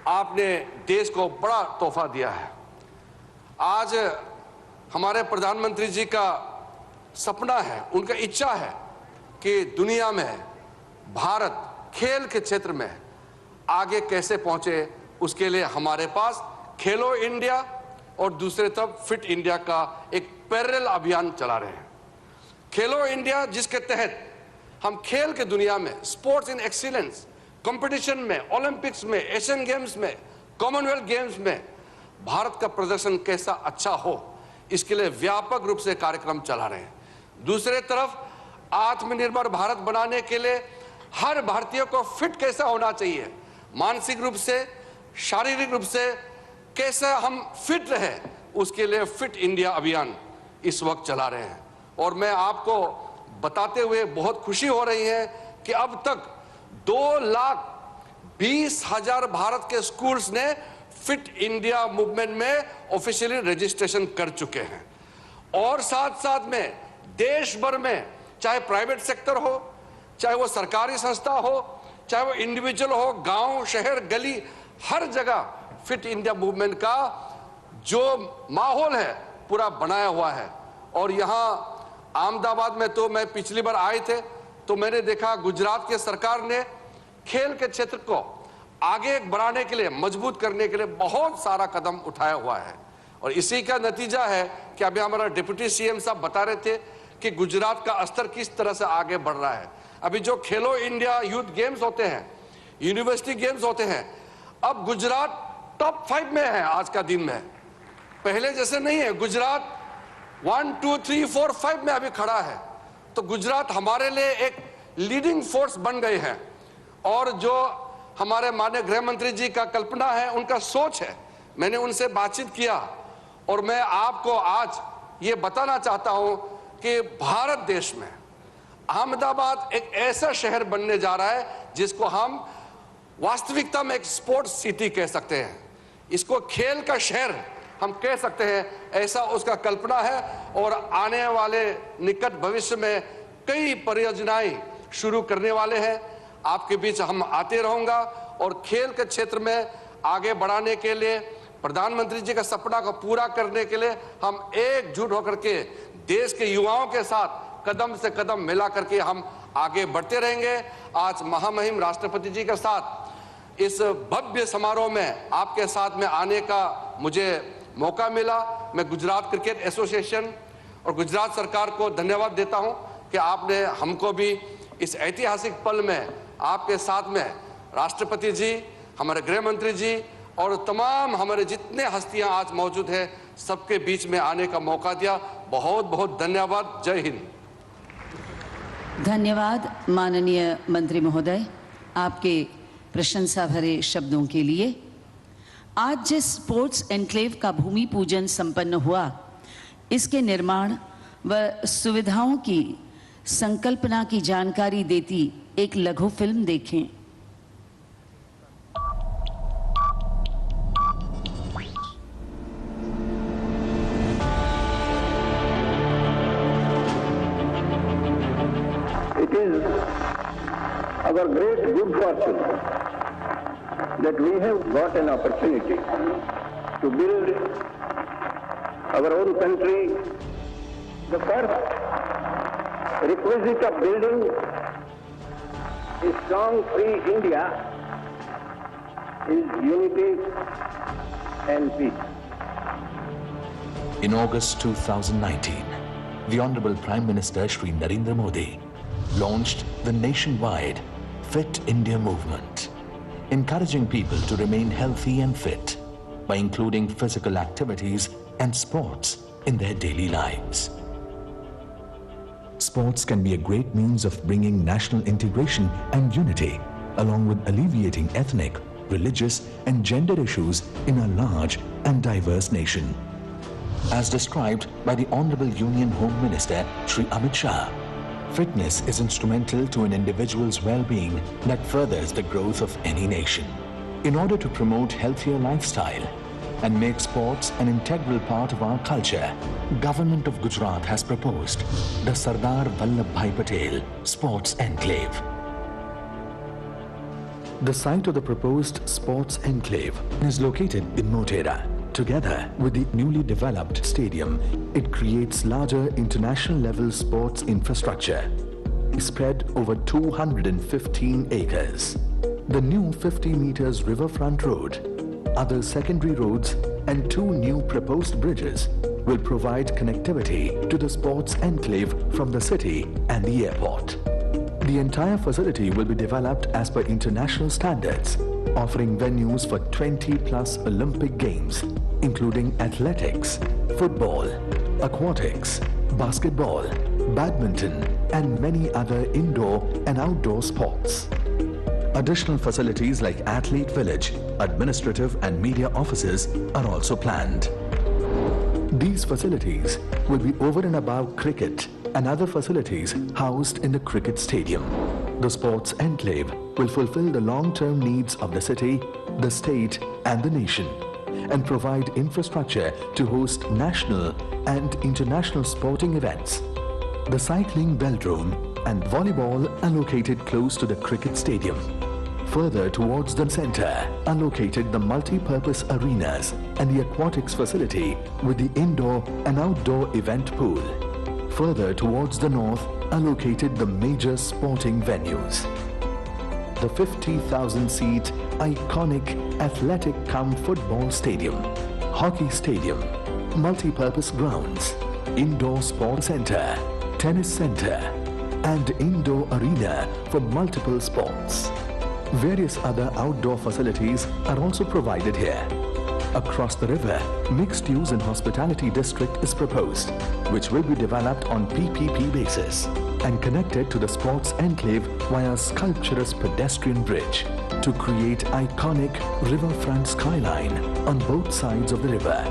आपने देश को बड़ा तोहफा दिया है। आज हमारे प्रधानमंत्री जी का सपना है, उनका इच्छा है कि दुनिया में भारत खेल के क्षेत्र में आगे कैसे पहुंचे। उसके लिए हमारे पास खेलो इंडिया और दूसरे तरफ फिट इंडिया का एक पैरेलल अभियान चला रहे हैं। खेलो इंडिया जिसके तहत हम खेल के दुनिया में, स्पोर्ट्स इन एक्सीलेंस कंपटीशन में, ओलंपिक्स में, एशियन गेम्स में, कॉमनवेल्थ गेम्स में भारत का प्रदर्शन कैसा अच्छा हो, इसके लिए व्यापक रूप से कार्यक्रम चला रहे हैं। दूसरे तरफ आत्मनिर्भर भारत बनाने के लिए हर भारतीय को फिट कैसा होना चाहिए, मानसिक रूप से, शारीरिक रूप से कैसे हम फिट रहे, उसके लिए फिट इंडिया अभियान इस वक्त चला रहे हैं। और मैं आपको बताते हुए बहुत खुशी हो रही है कि अब तक 2,20,000 भारत के स्कूल्स ने फिट इंडिया मूवमेंट में ऑफिशियली रजिस्ट्रेशन कर चुके हैं। और साथ साथ में देश भर में चाहे प्राइवेट सेक्टर हो, चाहे वो सरकारी संस्था हो, चाहे वो इंडिविजुअल हो, गांव, शहर, गली, हर जगह फिट इंडिया मूवमेंट का जो माहौल है पूरा बनाया हुआ है। और यहाँ अहमदाबाद में तो मैं पिछली बार आए थे तो मैंने देखा गुजरात की सरकार ने खेल के क्षेत्र को आगे बढ़ाने के लिए, मजबूत करने के लिए बहुत सारा कदम उठाया हुआ है। और इसी का नतीजा है कि अभी हमारा डिप्टी सीएम साहब बता रहे थे कि गुजरात का स्तर किस तरह से आगे बढ़ रहा है। अभी जो खेलो इंडिया यूथ गेम्स होते हैं, यूनिवर्सिटी गेम्स होते हैं, अब गुजरात टॉप 5 में है आज का दिन में, पहले जैसे नहीं है। गुजरात 1, 2, 3, 4, 5 में अभी खड़ा है। तो गुजरात हमारे लिए एक लीडिंग फोर्स बन गए हैं। और जो हमारे माननीय गृह मंत्री जी का कल्पना है, उनका सोच है, मैंने उनसे बातचीत किया और मैं आपको आज ये बताना चाहता हूं कि भारत देश में अहमदाबाद एक ऐसा शहर बनने जा रहा है जिसको हम वास्तविकता में एक स्पोर्ट्स सिटी कह सकते हैं। इसको खेल का शहर हम कह सकते हैं, ऐसा उसका कल्पना है। और आने वाले निकट भविष्य में कई परियोजनाएं शुरू करने वाले हैं। आपके बीच हम आते रहूंगा और खेल के क्षेत्र में आगे बढ़ाने के लिए, प्रधानमंत्री जी का सपना को पूरा करने के लिए हम एकजुट होकर के देश के युवाओं के साथ कदम से कदम मिला करके हम आगे बढ़ते रहेंगे। आज महामहिम राष्ट्रपति जी के साथ इस भव्य समारोह में आपके साथ में आने का मुझे मौका मिला। मैं गुजरात क्रिकेट एसोसिएशन और गुजरात सरकार को धन्यवाद देता हूं कि आपने हमको भी इस ऐतिहासिक पल में आपके साथ में राष्ट्रपति जी, हमारे गृह मंत्री जी और तमाम हमारे जितने हस्तियां आज मौजूद हैं, सबके बीच में आने का मौका दिया। बहुत बहुत धन्यवाद। जय हिंद। धन्यवाद माननीय मंत्री महोदय, आपके प्रशंसा भरे शब्दों के लिए। आज जिस स्पोर्ट्स एनक्लेव का भूमि पूजन संपन्न हुआ, इसके निर्माण व सुविधाओं की संकल्पना की जानकारी देती एक लघु फिल्म देखें। It is our great good fortune that we have got an opportunity to build our own country. The first requisite of building a strong, free India is unity and peace. In August 2019, the Honorable Prime Minister Shri Narendra Modi launched the nationwide Fit India movement, encouraging people to remain healthy and fit by including physical activities and sports in their daily lives. Sports can be a great means of bringing national integration and unity, along with alleviating ethnic, religious and gender issues in a large and diverse nation. As described by the Honorable Union Home Minister Shri Amit Shah, fitness is instrumental to an individual's well-being that furthers the growth of any nation. In order to promote healthier lifestyle and make sports an integral part of our culture, Government of Gujarat has proposed the Sardar Vallabhbhai Patel Sports Enclave. The site of the proposed Sports Enclave is located in Motera. Together with the newly developed stadium, it creates larger international-level sports infrastructure spread over 215 acres. The new 50 meters riverfront road, other secondary roads and 2 new proposed bridges will provide connectivity to the sports enclave from the city and the airport. The entire facility will be developed as per international standards, offering venues for 20+ Olympic Games, including athletics, football, aquatics, basketball, badminton, and many other indoor and outdoor sports. Additional facilities like Athlete Village, administrative and media offices are also planned. These facilities will be over and above cricket and other facilities housed in the cricket stadium. The sports enclave will fulfill the long-term needs of the city, the state and the nation, and provide infrastructure to host national and international sporting events. The cycling velodrome and volleyball are located close to the cricket stadium. Further towards the center are located the multi-purpose arenas and the aquatics facility with the indoor and outdoor event pool. Further towards the north are located the major sporting venues. The 50,000-seat iconic athletic cum football stadium, hockey stadium, multi-purpose grounds, indoor sports center, tennis center, and indoor arena for multiple sports. Various other outdoor facilities are also provided here. Across the river, mixed-use and hospitality district is proposed, which will be developed on PPP basis and connected to the sports enclave via sculpturous pedestrian bridge to create iconic riverfront skyline on both sides of the river.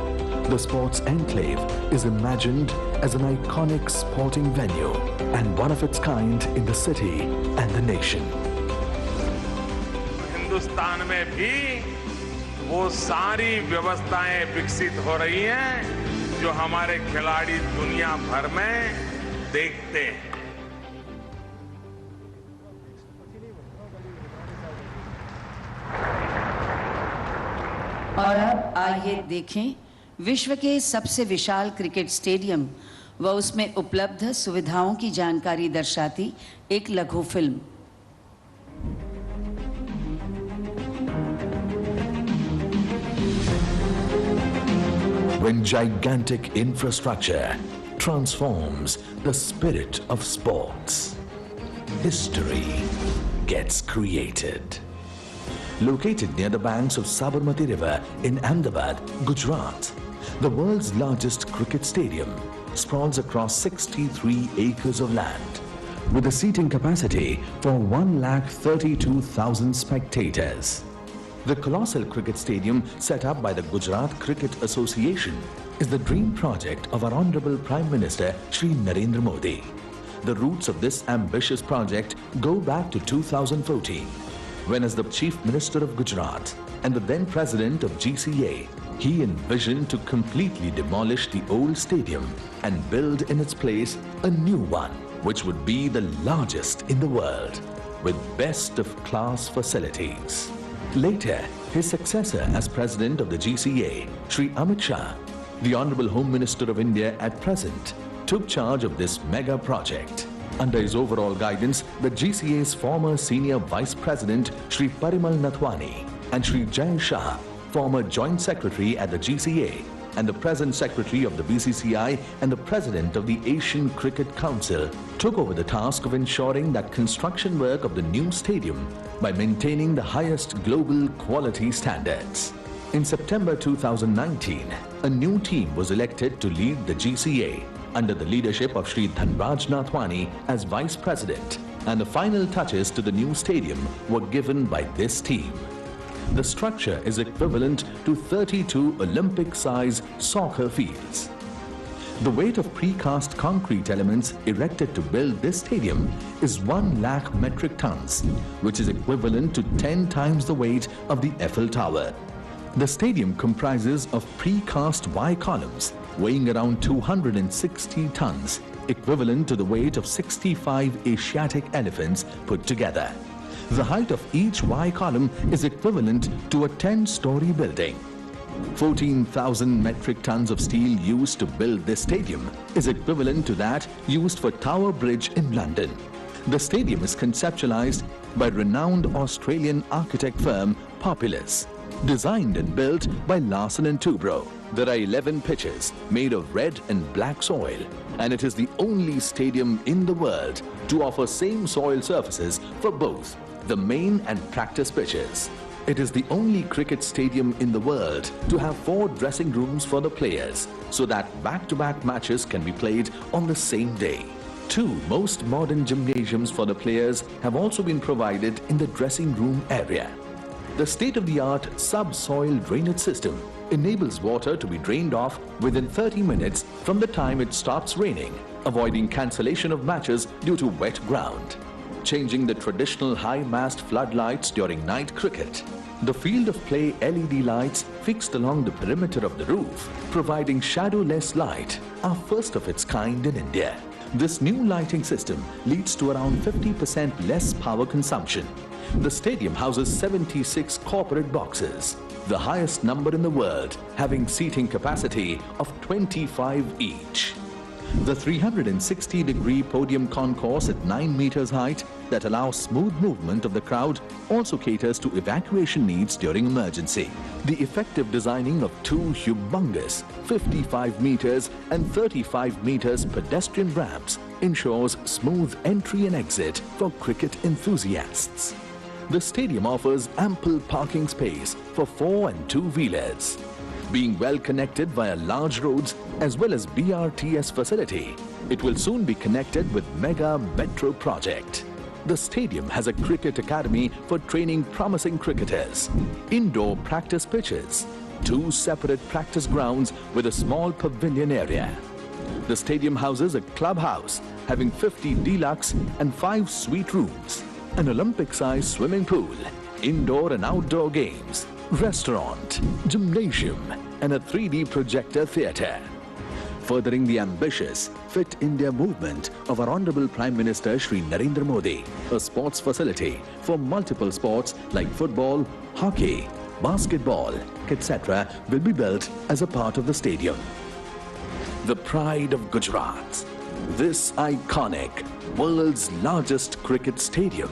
The sports enclave is imagined as an iconic sporting venue and one of its kind in the city and the nation. Hindustan में भी वो सारी व्यवस्थाएं विकसित हो रही हैं जो हमारे खिलाड़ी दुनिया भर में देखते हैं। और अब आइए देखें विश्व के सबसे विशाल क्रिकेट स्टेडियम व उसमें उपलब्ध सुविधाओं की जानकारी दर्शाती एक लघु film. When gigantic infrastructure transforms the spirit of sports, history gets created. Located near the banks of Sabarmati River in Ahmedabad, Gujarat, the world's largest cricket stadium sprawls across 63 acres of land with a seating capacity for 132,000 spectators. The colossal cricket stadium set up by the Gujarat Cricket Association is the dream project of our Honorable Prime Minister Shri Narendra Modi. The roots of this ambitious project go back to 2014, when as the Chief Minister of Gujarat and the then President of GCA, he envisioned to completely demolish the old stadium and build in its place a new one, which would be the largest in the world, with best of class facilities. Later, his successor as President of the GCA, Shri Amit Shah, the Honorable Home Minister of India at present, took charge of this mega project. Under his overall guidance, the GCA's former Senior Vice President, Shri Parimal Nathwani, and Shri Jay Shah, former Joint Secretary at the GCA, and the present Secretary of the BCCI and the President of the Asian Cricket Council, took over the task of ensuring that construction work of the new stadium by maintaining the highest global quality standards. In September 2019, a new team was elected to lead the GCA under the leadership of Shri Dhanraj Nathwani as Vice President, and the final touches to the new stadium were given by this team. The structure is equivalent to 32 Olympic-size soccer fields. The weight of precast concrete elements erected to build this stadium is 1 lakh metric tons, which is equivalent to 10 times the weight of the Eiffel Tower. The stadium comprises of precast Y columns weighing around 260 tons, equivalent to the weight of 65 Asiatic elephants put together. The height of each Y column is equivalent to a 10-story building. 14,000 metric tons of steel used to build this stadium is equivalent to that used for Tower Bridge in London. The stadium is conceptualized by renowned Australian architect firm Populous, designed and built by Larsen & Toubro. There are 11 pitches made of red and black soil, and it is the only stadium in the world to offer same soil surfaces for both the main and practice pitches. It is the only cricket stadium in the world to have 4 dressing rooms for the players, so that back-to-back matches can be played on the same day. Two most modern gymnasiums for the players have also been provided in the dressing room area. The state-of-the-art subsoil drainage system enables water to be drained off within 30 minutes from the time it starts raining, avoiding cancellation of matches due to wet ground. Changing the traditional high-mast floodlights during night cricket. The field of play LED lights fixed along the perimeter of the roof, providing shadowless light, are first of its kind in India. This new lighting system leads to around 50% less power consumption. The stadium houses 76 corporate boxes, the highest number in the world, having seating capacity of 25 each. The 360-degree podium concourse at 9 meters height that allows smooth movement of the crowd also caters to evacuation needs during emergency. The effective designing of two humongous 55 meters and 35 meters pedestrian ramps ensures smooth entry and exit for cricket enthusiasts. The stadium offers ample parking space for 4- and 2-wheelers. Being well connected via large roads as well as BRTS facility, it will soon be connected with Mega Metro project. The stadium has a cricket academy for training promising cricketers, indoor practice pitches, 2 separate practice grounds with a small pavilion area. The stadium houses a clubhouse having 50 deluxe and 5 suite rooms, an Olympic-sized swimming pool, indoor and outdoor games, restaurant, gymnasium, and a 3D projector theatre. Furthering the ambitious Fit India movement of our Honorable Prime Minister Shri Narendra Modi, a sports facility for multiple sports like football, hockey, basketball, etc. will be built as a part of the stadium. The pride of Gujarat, this iconic, world's largest cricket stadium,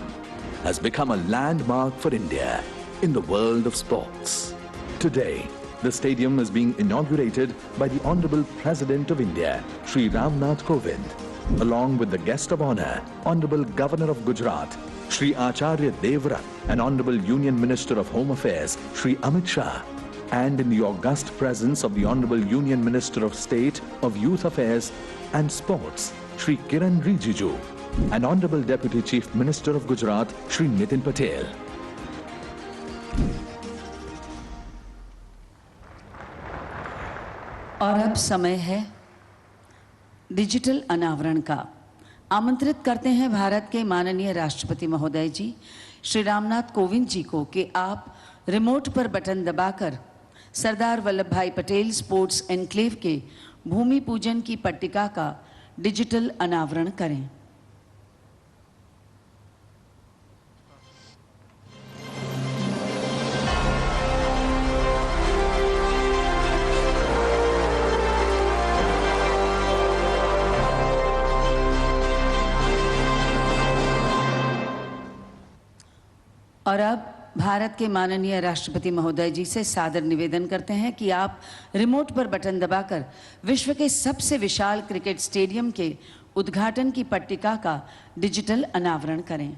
has become a landmark for India in the world of sports. Today, the stadium is being inaugurated by the Honorable President of India, Shri Ramnath Kovind, along with the guest of honor, Honorable Governor of Gujarat, Shri Acharya Devvrat, and Honorable Union Minister of Home Affairs, Shri Amit Shah, and in the august presence of the Honorable Union Minister of State of Youth Affairs and Sports, Shri Kiran Rijiju, and Honorable Deputy Chief Minister of Gujarat, Shri Nitin Patel. और अब समय है digital अनावरण का। आमंत्रित करते हैं भारत के माननीय राष्ट्रपति महोदय जी श्री रामनाथ कोविंद जी को कि आप रिमोट पर बटन दबाकर सरदार वल्लभ भाई पटेल स्पोर्ट्स एनक्लेव के भूमि पूजन की पट्टिका का डिजिटल अनावरण करें। और अब भारत के माननीय राष्ट्रपति महोदय जी से सादर निवेदन करते हैं कि आप रिमोट पर बटन दबाकर विश्व के सबसे विशाल क्रिकेट स्टेडियम के उद्घाटन की पट्टिका का डिजिटल अनावरण करें।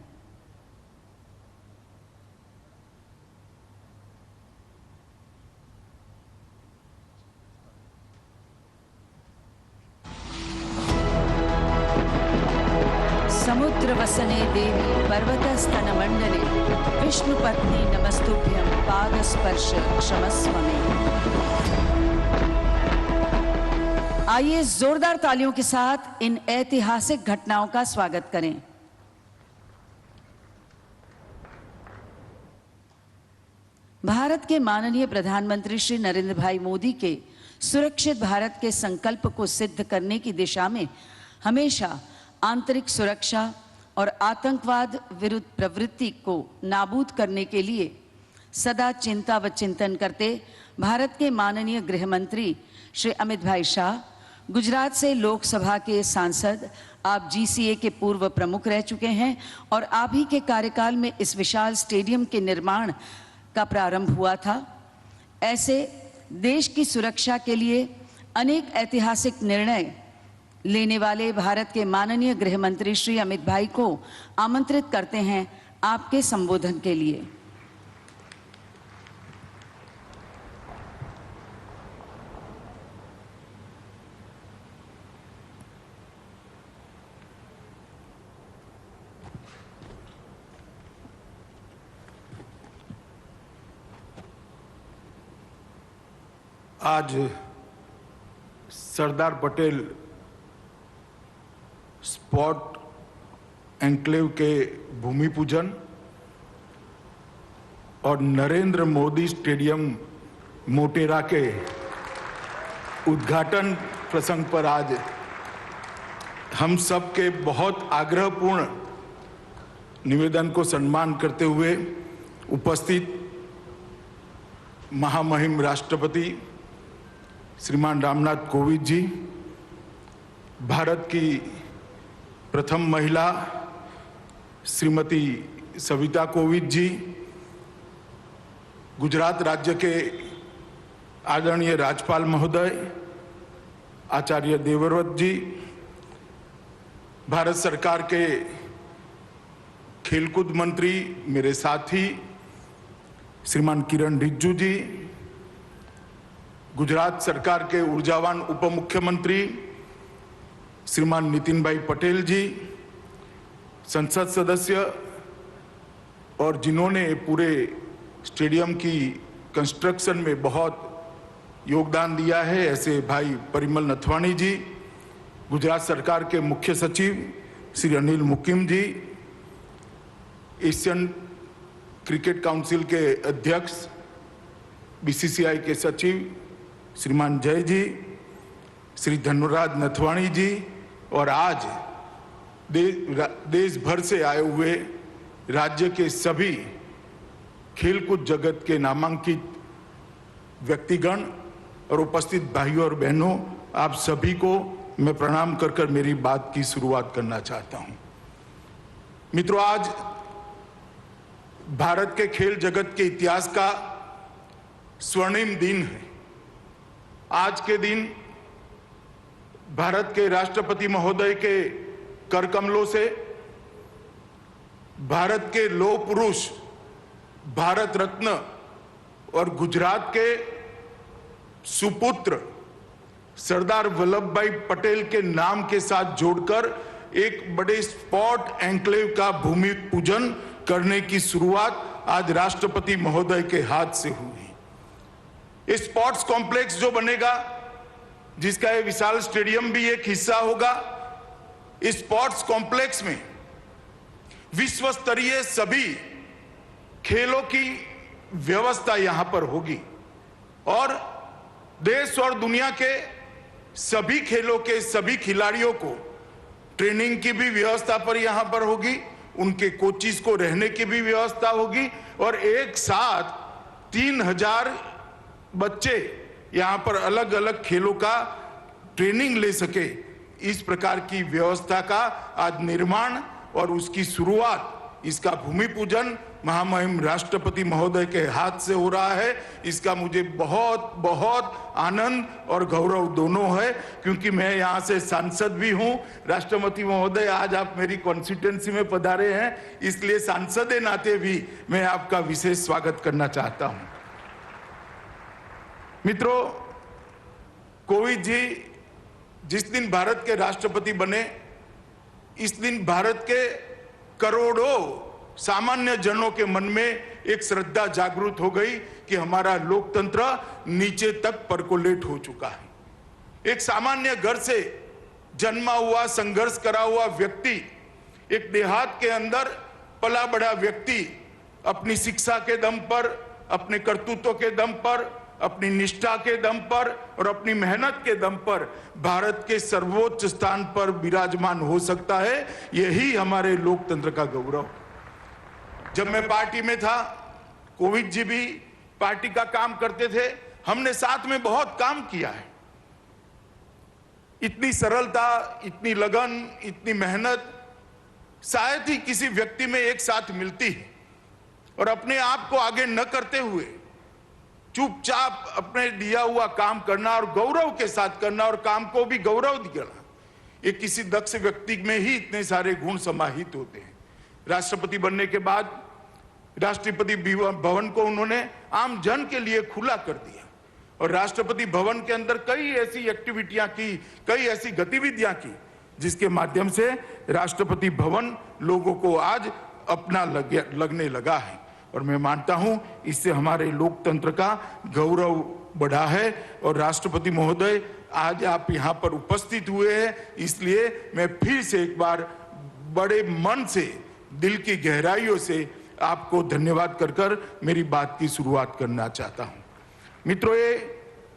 समुद्र वसने देवी पर्वतस्तन मंडले विष्णु पत्नी नमस्तुभ्यं पादस्पर्श क्षमस्व मे। आइए जोरदार तालियों के साथ इन ऐतिहासिक घटनाओं का स्वागत करें। भारत के माननीय प्रधानमंत्री श्री नरेंद्र भाई मोदी के सुरक्षित भारत के संकल्प को सिद्ध करने की दिशा में हमेशा आंतरिक सुरक्षा और आतंकवाद विरुद्ध प्रवृत्ति को नाबूद करने के लिए सदा चिंता व चिंतन करते भारत के माननीय गृह मंत्री श्री अमित भाई शाह, गुजरात से लोकसभा के सांसद, आप GCA के पूर्व प्रमुख रह चुके हैं और आप ही के कार्यकाल में इस विशाल स्टेडियम के निर्माण का प्रारंभ हुआ था। ऐसे देश की सुरक्षा के लिए अनेक ऐतिहासिक निर्णय लेने वाले भारत के माननीय गृह मंत्री श्री अमित भाई को आमंत्रित करते हैं आपके संबोधन के लिए। आज सरदार पटेल स्पोर्ट एन्क्लेव के भूमि पूजन और नरेंद्र मोदी स्टेडियम मोटेरा के उद्घाटन प्रसंग पर आज हम सब के बहुत आग्रहपूर्ण निवेदन को सम्मान करते हुए उपस्थित महामहिम राष्ट्रपति श्रीमान रामनाथ कोविंद जी, भारत की प्रथम महिला श्रीमती सविता कोविंद जी, गुजरात राज्य के आदरणीय राज्यपाल महोदय आचार्य देवव्रत जी, भारत सरकार के खेलकूद मंत्री मेरे साथी श्रीमान किरण रिजिजू जी, गुजरात सरकार के ऊर्जावान उप मुख्यमंत्री श्रीमान नितिन भाई पटेल जी, संसद सदस्य और जिन्होंने पूरे स्टेडियम की कंस्ट्रक्शन में बहुत योगदान दिया है, ऐसे भाई परिमल नथवाणी जी, गुजरात सरकार के मुख्य सचिव श्री अनिल मुकिम जी, एशियन क्रिकेट काउंसिल के अध्यक्ष बीसीसीआई के सचिव श्रीमान जय जी, श्री धनुराज नथवाणी जी और आज देश भर से आए हुए राज्य के सभी खेलकूद जगत के नामांकित व्यक्तिगण और उपस्थित भाइयों और बहनों, आप सभी को मैं प्रणाम कर मेरी बात की शुरुआत करना चाहता हूं। मित्रों, आज भारत के खेल जगत के इतिहास का स्वर्णिम दिन है। आज के दिन भारत के राष्ट्रपति महोदय के कर कमलों से भारत के लौह पुरुष, भारत रत्न और गुजरात के सुपुत्र सरदार वल्लभ भाई पटेल के नाम के साथ जोड़कर एक बड़े स्पोर्ट एन्क्लेव का भूमि पूजन करने की शुरुआत आज राष्ट्रपति महोदय के हाथ से हुई। इस स्पोर्ट्स कॉम्प्लेक्स जो बनेगा, जिसका ये विशाल स्टेडियम भी एक हिस्सा होगा, इस स्पोर्ट्स कॉम्प्लेक्स में विश्व स्तरीय सभी खेलों की व्यवस्था यहां पर होगी और देश और दुनिया के सभी खेलों के सभी खिलाड़ियों को ट्रेनिंग की भी व्यवस्था पर यहां पर होगी, उनके कोचिज को रहने की भी व्यवस्था होगी और एक साथ 3000 बच्चे यहां पर अलग अलग खेलों का ट्रेनिंग ले सके, इस प्रकार की व्यवस्था का आज निर्माण और उसकी शुरुआत, इसका भूमि पूजन महामहिम राष्ट्रपति महोदय के हाथ से हो रहा है। इसका मुझे बहुत बहुत आनंद और गौरव दोनों है, क्योंकि मैं यहां से सांसद भी हूं। राष्ट्रपति महोदय, आज आप मेरी कॉन्स्टिट्यूएंसी में पधारे हैं, इसलिए सांसद के नाते भी मैं आपका विशेष स्वागत करना चाहता हूं। मित्रों, कोविंद जी जिस दिन भारत के राष्ट्रपति बने, इस दिन भारत के करोड़ों सामान्य जनों के मन में एक श्रद्धा जागृत हो गई कि हमारा लोकतंत्र नीचे तक परकोलेट हो चुका है। एक सामान्य घर से जन्मा हुआ, संघर्ष करा हुआ व्यक्ति, एक देहात के अंदर पला बड़ा व्यक्ति अपनी शिक्षा के दम पर, अपने कर्तृत्व के दम पर, अपनी निष्ठा के दम पर और अपनी मेहनत के दम पर भारत के सर्वोच्च स्थान पर विराजमान हो सकता है। यही हमारे लोकतंत्र का गौरव। जब मैं पार्टी में था, कोविंद जी भी पार्टी का काम करते थे, हमने साथ में बहुत काम किया है। इतनी सरलता, इतनी लगन, इतनी मेहनत शायद ही किसी व्यक्ति में एक साथ मिलती है। और अपने आप को आगे न करते हुए चुपचाप अपने दिया हुआ काम करना और गौरव के साथ करना और काम को भी गौरव देना, ये किसी दक्ष व्यक्ति में ही इतने सारे गुण समाहित होते हैं। राष्ट्रपति बनने के बाद राष्ट्रपति भवन को उन्होंने आम जन के लिए खुला कर दिया और राष्ट्रपति भवन के अंदर कई ऐसी एक्टिविटियां की, कई ऐसी गतिविधियां की, जिसके माध्यम से राष्ट्रपति भवन लोगों को आज अपना लगने लगा है। और मैं मानता हूं इससे हमारे लोकतंत्र का गौरव बढ़ा है। और राष्ट्रपति महोदय, आज आप यहाँ पर उपस्थित हुए हैं, इसलिए मैं फिर से एक बार बड़े मन से, दिल की गहराइयों से आपको धन्यवाद कर मेरी बात की शुरुआत करना चाहता हूँ। मित्रों, ये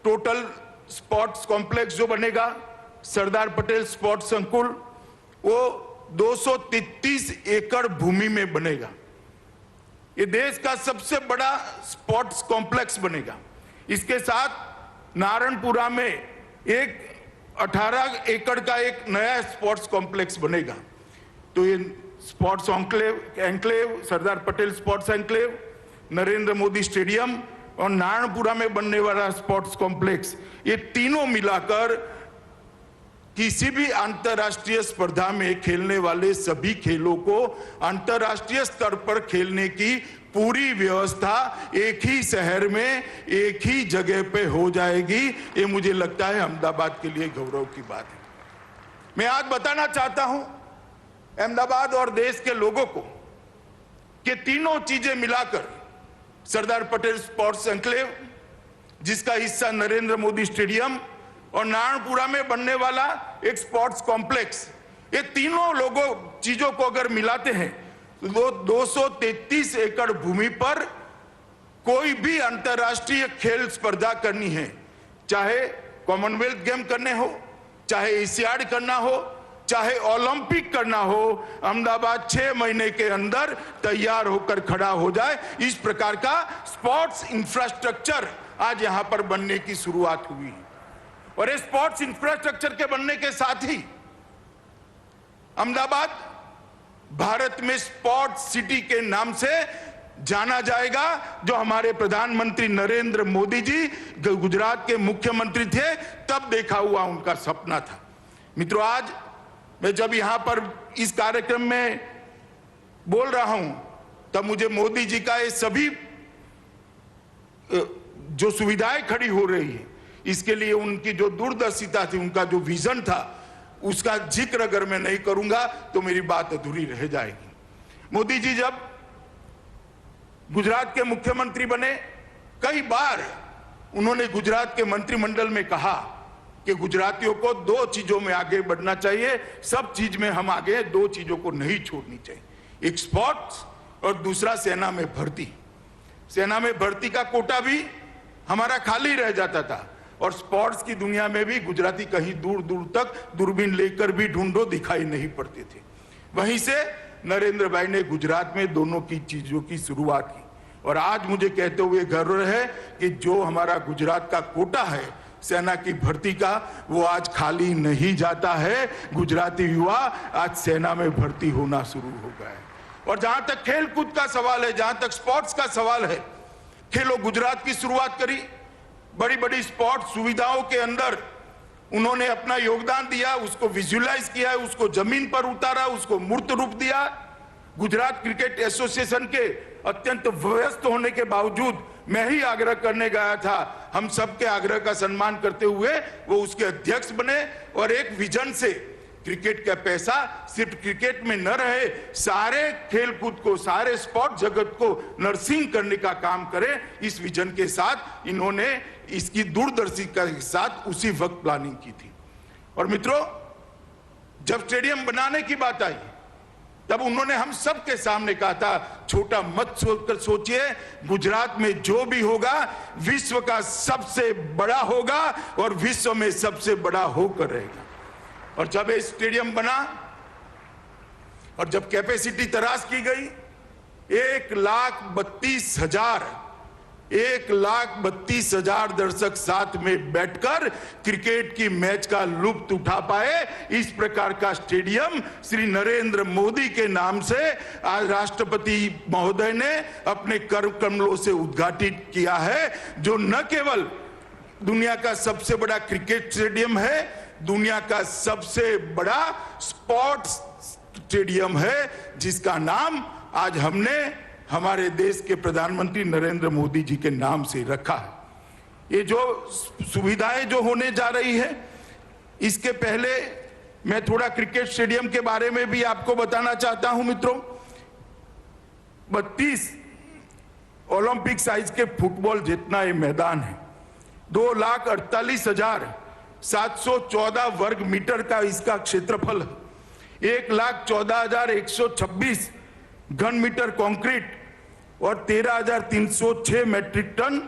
टोटल स्पोर्ट्स कॉम्प्लेक्स जो बनेगा, सरदार पटेल स्पोर्ट्स संकुल, वो 233 एकड़ भूमि में बनेगा। ये देश का सबसे बड़ा स्पोर्ट्स कॉम्प्लेक्स बनेगा। इसके साथ नारायणपुरा में एक 18 एकड़ का एक नया स्पोर्ट्स कॉम्प्लेक्स बनेगा। तो ये sports enclave, Sardar Patel sports enclave, Narendra Modi stadium और नारायणपुरा में बनने वाला स्पोर्ट्स कॉम्प्लेक्स, ये तीनों मिलाकर किसी भी अंतर्राष्ट्रीय स्पर्धा में खेलने वाले सभी खेलों को अंतर्राष्ट्रीय स्तर पर खेलने की पूरी व्यवस्था एक ही शहर में, एक ही जगह पे हो जाएगी। ये मुझे लगता है अहमदाबाद के लिए गौरव की बात है। मैं आज बताना चाहता हूं अहमदाबाद और देश के लोगों को कि तीनों चीजें मिलाकर सरदार पटेल स्पोर्ट्स एन्क्लेव, जिसका हिस्सा नरेंद्र मोदी स्टेडियम और नारायणपुरा में बनने वाला एक स्पोर्ट्स कॉम्प्लेक्स, ये तीनों चीजों को अगर मिलाते हैं तो 233 एकड़ भूमि पर कोई भी अंतर्राष्ट्रीय खेल स्पर्धा करनी है, चाहे कॉमनवेल्थ गेम करने हो, चाहे एशियाड करना हो, चाहे ओलंपिक करना हो, अहमदाबाद 6 महीने के अंदर तैयार होकर खड़ा हो जाए। इस प्रकार का स्पोर्ट्स इंफ्रास्ट्रक्चर आज यहां पर बनने की शुरुआत हुई है। और इस स्पोर्ट्स इंफ्रास्ट्रक्चर के बनने के साथ ही अहमदाबाद भारत में स्पोर्ट्स सिटी के नाम से जाना जाएगा, जो हमारे प्रधानमंत्री नरेंद्र मोदी जी गुजरात के मुख्यमंत्री थे तब देखा हुआ उनका सपना था। मित्रों, आज मैं जब यहां पर इस कार्यक्रम में बोल रहा हूं तब मुझे मोदी जी का ये सभी जो सुविधाएं खड़ी हो रही है, इसके लिए उनकी जो दूरदर्शिता थी, उनका जो विजन था, उसका जिक्र अगर मैं नहीं करूंगा तो मेरी बात अधूरी रह जाएगी। मोदी जी जब गुजरात के मुख्यमंत्री बने, कई बार उन्होंने गुजरात के मंत्रिमंडल में कहा कि गुजरातियों को 2 चीजों में आगे बढ़ना चाहिए, सब चीज में हम आगे, 2 चीजों को नहीं छोड़नी चाहिए, एक स्पोर्ट्स और दूसरा सेना में भर्ती। सेना में भर्ती का कोटा भी हमारा खाली रह जाता था और स्पोर्ट्स की दुनिया में भी गुजराती कहीं दूर दूर तक दूरबीन लेकर भी ढूंढो दिखाई नहीं पड़ते थे। वहीं से नरेंद्र भाई ने गुजरात में दोनों की चीजों की शुरुआत की और आज मुझे कहते हुए गर्व है कि जो हमारा गुजरात का कोटा है सेना की भर्ती का, वो आज खाली नहीं जाता है। गुजराती युवा आज सेना में भर्ती होना शुरू हो गए। और जहां तक खेल कूद का सवाल है, जहां तक स्पोर्ट्स का सवाल है, खेलो गुजरात की शुरुआत करी, बड़ी बड़ी स्पोर्ट्स सुविधाओं के अंदर उन्होंने अपना योगदान दिया, उसको विजुअलाइज किया, उसको जमीन पर उतारा, उसको मूर्त रूप दिया। गुजरात क्रिकेट एसोसिएशन के अत्यंत व्यस्त होने के बावजूद मैं ही आग्रह करने गया था, हम सबके आग्रह का सम्मान करते हुए वो उसके अध्यक्ष बने और एक विजन से क्रिकेट का पैसा सिर्फ क्रिकेट में न रहे, सारे खेलकूद को, सारे स्पोर्ट जगत को नर्सिंग करने का काम करें। इस विजन के साथ इन्होंने इसकी दूरदर्शिता के साथ उसी वक्त प्लानिंग की थी। और मित्रों, जब स्टेडियम बनाने की बात आई तब उन्होंने हम सब के सामने कहा था, छोटा मत सोचिए, गुजरात में जो भी होगा विश्व का सबसे बड़ा होगा और विश्व में सबसे बड़ा होकर रहेगा। और जब ये स्टेडियम बना और जब कैपेसिटी तलाश की गई, 1,32,000 दर्शक साथ में बैठकर क्रिकेट की मैच का लुत्फ उठा पाए, इस प्रकार का स्टेडियम श्री नरेंद्र मोदी के नाम से आज राष्ट्रपति महोदय ने अपने कर कमलों से उद्घाटित किया है, जो न केवल दुनिया का सबसे बड़ा क्रिकेट स्टेडियम है, दुनिया का सबसे बड़ा स्पोर्ट्स स्टेडियम है, जिसका नाम आज हमने हमारे देश के प्रधानमंत्री नरेंद्र मोदी जी के नाम से रखा है। ये जो सुविधाएं जो होने जा रही है, इसके पहले मैं थोड़ा क्रिकेट स्टेडियम के बारे में भी आपको बताना चाहता हूं मित्रों। 32 ओलंपिक साइज के फुटबॉल जितना ये मैदान है, 2,48,714 वर्ग मीटर का इसका क्षेत्रफल है। 1,14,126 घन मीटर कंक्रीट और 13,306 मैट्रिक टन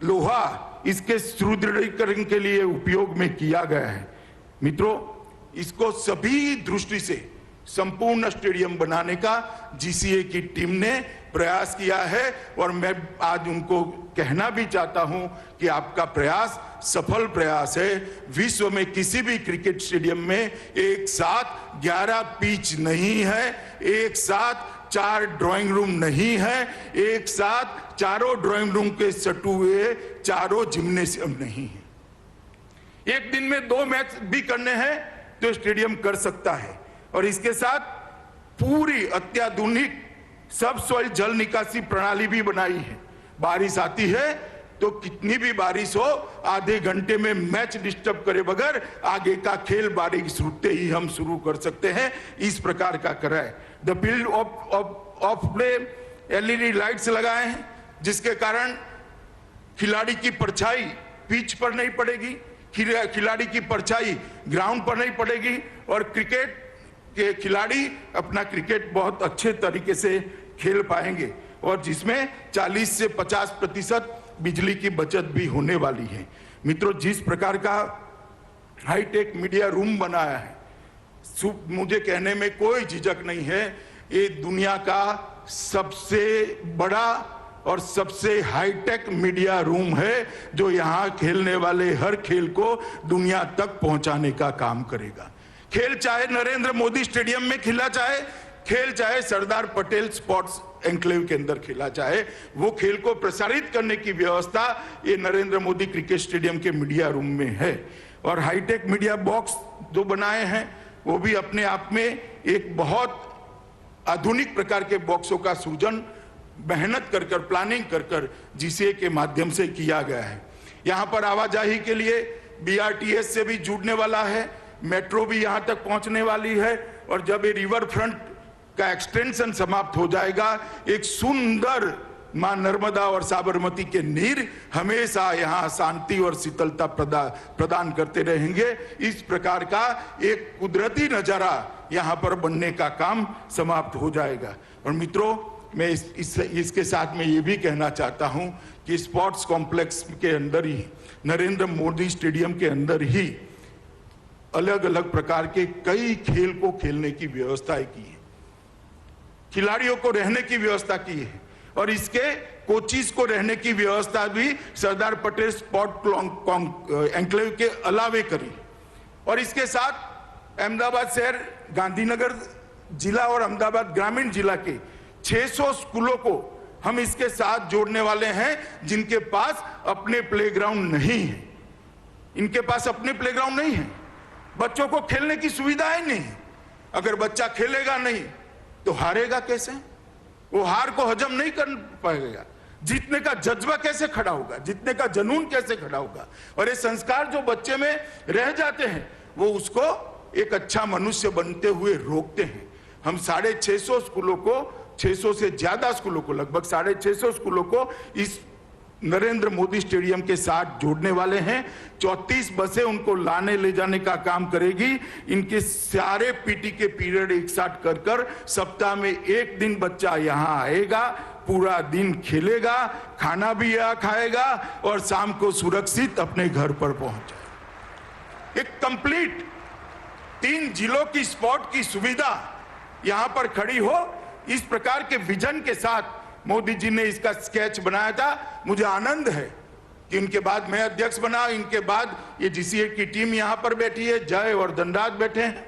लोहा इसके सुदृढ़ीकरण के लिए उपयोग में किया गया है। मित्रों, इसको सभी दृष्टि से संपूर्ण स्टेडियम बनाने का जीसीए की टीम ने प्रयास किया है और मैं आज उनको कहना भी चाहता हूं कि आपका प्रयास सफल प्रयास है। विश्व में किसी भी क्रिकेट स्टेडियम में एक साथ 11 पिच नहीं है, एक साथ 4 ड्राइंग रूम नहीं है, एक साथ चारों ड्राइंग रूम के सटे हुए चारों जिम्नेशियम नहीं है। एक दिन में 2 मैच भी करने हैं तो स्टेडियम कर सकता है और इसके साथ पूरी अत्याधुनिक सब सॉइल जल निकासी प्रणाली भी बनाई है। बारिश आती है तो कितनी भी बारिश हो, आधे घंटे में मैच डिस्टर्ब करे बगैर आगे का खेल बारिश रुकते ही हम शुरू कर सकते हैं। इस प्रकार का करा है। The field of play LED lights लगाए हैं जिसके कारण खिलाड़ी की परछाई पिच पर नहीं पड़ेगी, खिलाड़ी की परछाई ग्राउंड पर नहीं पड़ेगी और क्रिकेट के खिलाड़ी अपना क्रिकेट बहुत अच्छे तरीके से खेल पाएंगे और जिसमें 40 से 50% बिजली की बचत भी होने वाली है। मित्रों, जिस प्रकार का हाईटेक मीडिया रूम बनाया है, मुझे कहने में कोई झिझक नहीं है, ये दुनिया का सबसे बड़ा और सबसे हाईटेक मीडिया रूम है जो यहाँ खेलने वाले हर खेल को दुनिया तक पहुंचाने का काम करेगा। खेल चाहे नरेंद्र मोदी स्टेडियम में खेला जाए, खेल चाहे सरदार पटेल स्पोर्ट्स एन्क्लेव के अंदर खेला जाए, वो खेल को प्रसारित करने की व्यवस्था ये नरेंद्र मोदी क्रिकेट स्टेडियम के मीडिया रूम में है। और हाईटेक मीडिया बॉक्स जो बनाए हैं वो भी अपने आप में एक बहुत आधुनिक प्रकार के बॉक्सों का सृजन मेहनत कर कर प्लानिंग कर कर जीसीए के माध्यम से किया गया है। यहाँ पर आवाजाही के लिए बीआरटीएस से भी जुड़ने वाला है, मेट्रो भी यहाँ तक पहुँचने वाली है और जब ये रिवर फ्रंट का एक्सटेंशन समाप्त हो जाएगा, एक सुंदर मां नर्मदा और साबरमती के नीर हमेशा यहाँ शांति और शीतलता प्रदान करते रहेंगे। इस प्रकार का एक कुदरती नजारा यहाँ पर बनने का काम समाप्त हो जाएगा। और मित्रों, मैं इसके साथ में ये भी कहना चाहता हूँ कि स्पोर्ट्स कॉम्प्लेक्स के अंदर ही, नरेंद्र मोदी स्टेडियम के अंदर ही अलग अलग प्रकार के कई खेल को खेलने की व्यवस्था की है, खिलाड़ियों को रहने की व्यवस्था की है और इसके कोचिज को रहने की व्यवस्था भी सरदार पटेल स्पोर्ट एन्क्लेव के अलावे करी। और इसके साथ अहमदाबाद शहर, गांधीनगर जिला और अहमदाबाद ग्रामीण जिला के 600 स्कूलों को हम इसके साथ जोड़ने वाले हैं जिनके पास अपने प्लेग्राउंड नहीं है। इनके पास अपने प्लेग्राउंड नहीं है, बच्चों को खेलने की सुविधाएं नहीं। अगर बच्चा खेलेगा नहीं तो हारेगा कैसे? वो हार को हजम नहीं कर पाएगा। जीतने का जज्बा कैसे खड़ा होगा, जीतने का जुनून कैसे खड़ा होगा? और ये संस्कार जो बच्चे में रह जाते हैं वो उसको एक अच्छा मनुष्य बनते हुए रोकते हैं। हम 650 स्कूलों को, 600 से ज्यादा स्कूलों को, लगभग 650 स्कूलों को इस नरेंद्र मोदी स्टेडियम के साथ जोड़ने वाले हैं। 34 बसें उनको लाने ले जाने का काम करेगी। इनके सारे पीटी के पीरियड एक साथ कर कर सप्ताह में एक दिन बच्चा यहाँ आएगा, पूरा दिन खेलेगा, खाना भी यहाँ खाएगा और शाम को सुरक्षित अपने घर पर पहुंच जाए। एक कंप्लीट 3 जिलों की स्पोर्ट की सुविधा यहाँ पर खड़ी हो, इस प्रकार के विजन के साथ मोदी जी ने इसका स्केच बनाया था। मुझे आनंद है कि इनके बाद मैं अध्यक्ष बना, इनके बाद ये जीसीए की टीम यहाँ पर बैठी है, जय और धनराज बैठे हैं।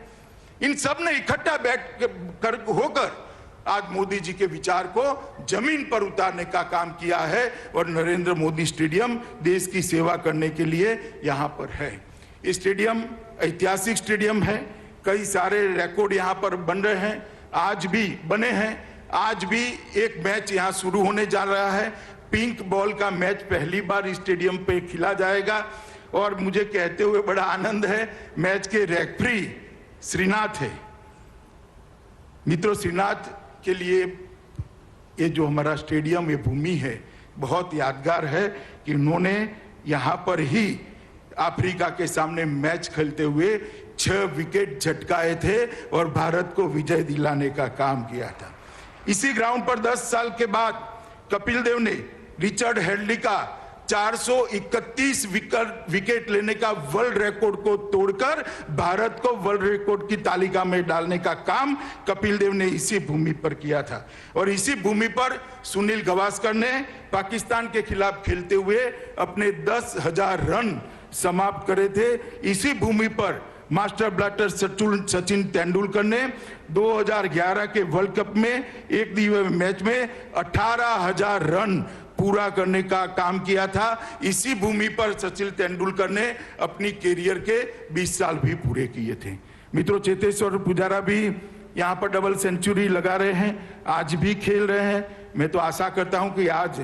इन सब ने इकट्ठा बैठ कर होकर आज मोदी जी के विचार को जमीन पर उतारने का काम किया है और नरेंद्र मोदी स्टेडियम देश की सेवा करने के लिए यहाँ पर है। ये स्टेडियम ऐतिहासिक स्टेडियम है, कई सारे रिकॉर्ड यहाँ पर बन रहे हैं, आज भी बने हैं। आज भी एक मैच यहाँ शुरू होने जा रहा है। पिंक बॉल का मैच पहली बार स्टेडियम पे खेला जाएगा और मुझे कहते हुए बड़ा आनंद है, मैच के रेफरी श्रीनाथ है। मित्रों, श्रीनाथ के लिए ये जो हमारा स्टेडियम, ये भूमि है, बहुत यादगार है कि उन्होंने यहाँ पर ही अफ्रीका के सामने मैच खेलते हुए 6 विकेट झटकाए थे और भारत को विजय दिलाने का काम किया था। इसी ग्राउंड पर 10 साल के बाद कपिल देव ने रिचर्ड हेडली का 431 विकेट लेने का वर्ल्ड रिकॉर्ड को तोड़कर भारत को वर्ल्ड रिकॉर्ड की तालिका में डालने का काम कपिल देव ने इसी भूमि पर किया था। और इसी भूमि पर सुनील गावस्कर ने पाकिस्तान के खिलाफ खेलते हुए अपने 10,000 रन समाप्त करे थे। इसी भूमि पर मास्टर ब्लास्टर सचिन तेंदुलकर ने 2011 के वर्ल्ड कप में एक दिवसीय मैच में 18,000 रन पूरा करने का काम किया था। इसी भूमि पर सचिन तेंदुलकर ने अपनी कैरियर के 20 साल भी पूरे किए थे। मित्रों, चेतेश्वर पुजारा भी यहाँ पर डबल सेंचुरी लगा रहे हैं, आज भी खेल रहे हैं। मैं तो आशा करता हूं कि आज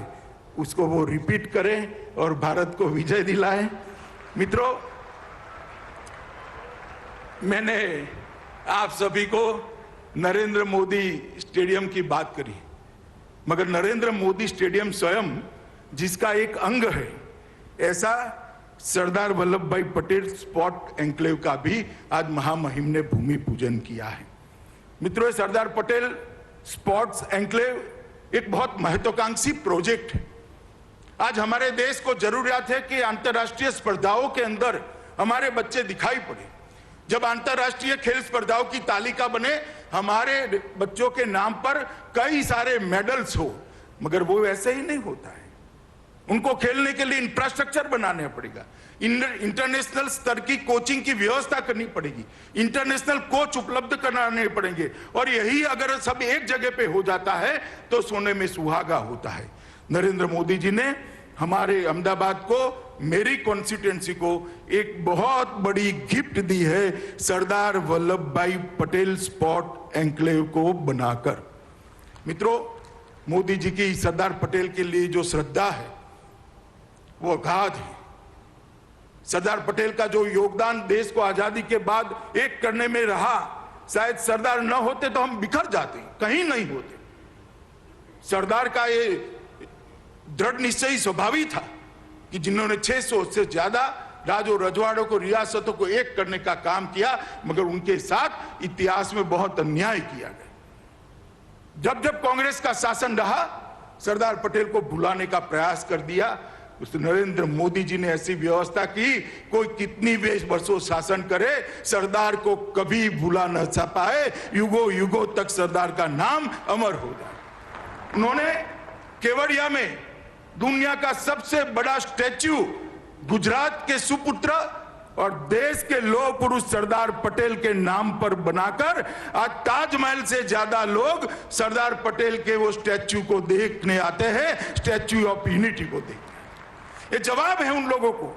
उसको वो रिपीट करें और भारत को विजय दिलाएं। मित्रों, मैंने आप सभी को नरेंद्र मोदी स्टेडियम की बात करी, मगर नरेंद्र मोदी स्टेडियम स्वयं जिसका एक अंग है, ऐसा सरदार वल्लभ भाई पटेल स्पोर्ट एन्क्लेव का भी आज महामहिम ने भूमि पूजन किया है। मित्रों, सरदार पटेल स्पोर्ट्स एन्क्लेव एक बहुत महत्वाकांक्षी प्रोजेक्ट है। आज हमारे देश को जरूरत है कि अंतर्राष्ट्रीय स्पर्धाओं के अंदर हमारे बच्चे दिखाई पड़े। जब अंतर्राष्ट्रीय खेल स्पर्धाओं की तालिका बने, हमारे बच्चों के नाम पर कई सारे मेडल्स हो, मगर वो वैसे ही नहीं होता है। उनको खेलने के लिए इंफ्रास्ट्रक्चर बनाना पड़ेगा, इंटरनेशनल स्तर की कोचिंग की व्यवस्था करनी पड़ेगी, इंटरनेशनल कोच उपलब्ध कराने पड़ेंगे। और यही अगर सब एक जगह पे हो जाता है तो सोने में सुहागा होता है। नरेंद्र मोदी जी ने हमारे अहमदाबाद को, मेरी कॉन्स्टिट्यूएंसी को एक बहुत बड़ी गिफ्ट दी है सरदार वल्लभ भाई पटेल स्पोर्ट एन्क्लेव को बनाकर। मित्रों, मोदी जी की सरदार पटेल के लिए जो श्रद्धा है वो अगाध है। सरदार पटेल का जो योगदान देश को आजादी के बाद एक करने में रहा, शायद सरदार न होते तो हम बिखर जाते, कहीं नहीं होते। सरदार का ये दृढ़ निश्चयी स्वभावी था कि जिन्होंने 600 से ज्यादा राजों रजवाड़ों को, रियासतों को एक करने का काम किया, मगर उनके साथ इतिहास में बहुत अन्याय किया गया। जब जब कांग्रेस का शासन रहा, सरदार पटेल को भुलाने का प्रयास कर दिया। उस नरेंद्र मोदी जी ने ऐसी व्यवस्था की, कोई कितनी वर्षों शासन करे, सरदार को कभी भुला न पाए, युगों युगों तक सरदार का नाम अमर हो जाए। उन्होंने केवड़िया में दुनिया का सबसे बड़ा स्टैच्यू गुजरात के सुपुत्र और देश के लौह पुरुष सरदार पटेल के नाम पर बनाकर आज ताजमहल से ज्यादा लोग सरदार पटेल के वो स्टैच्यू को देखने आते हैं, स्टैच्यू ऑफ यूनिटी को देखते हैं। ये जवाब है उन लोगों को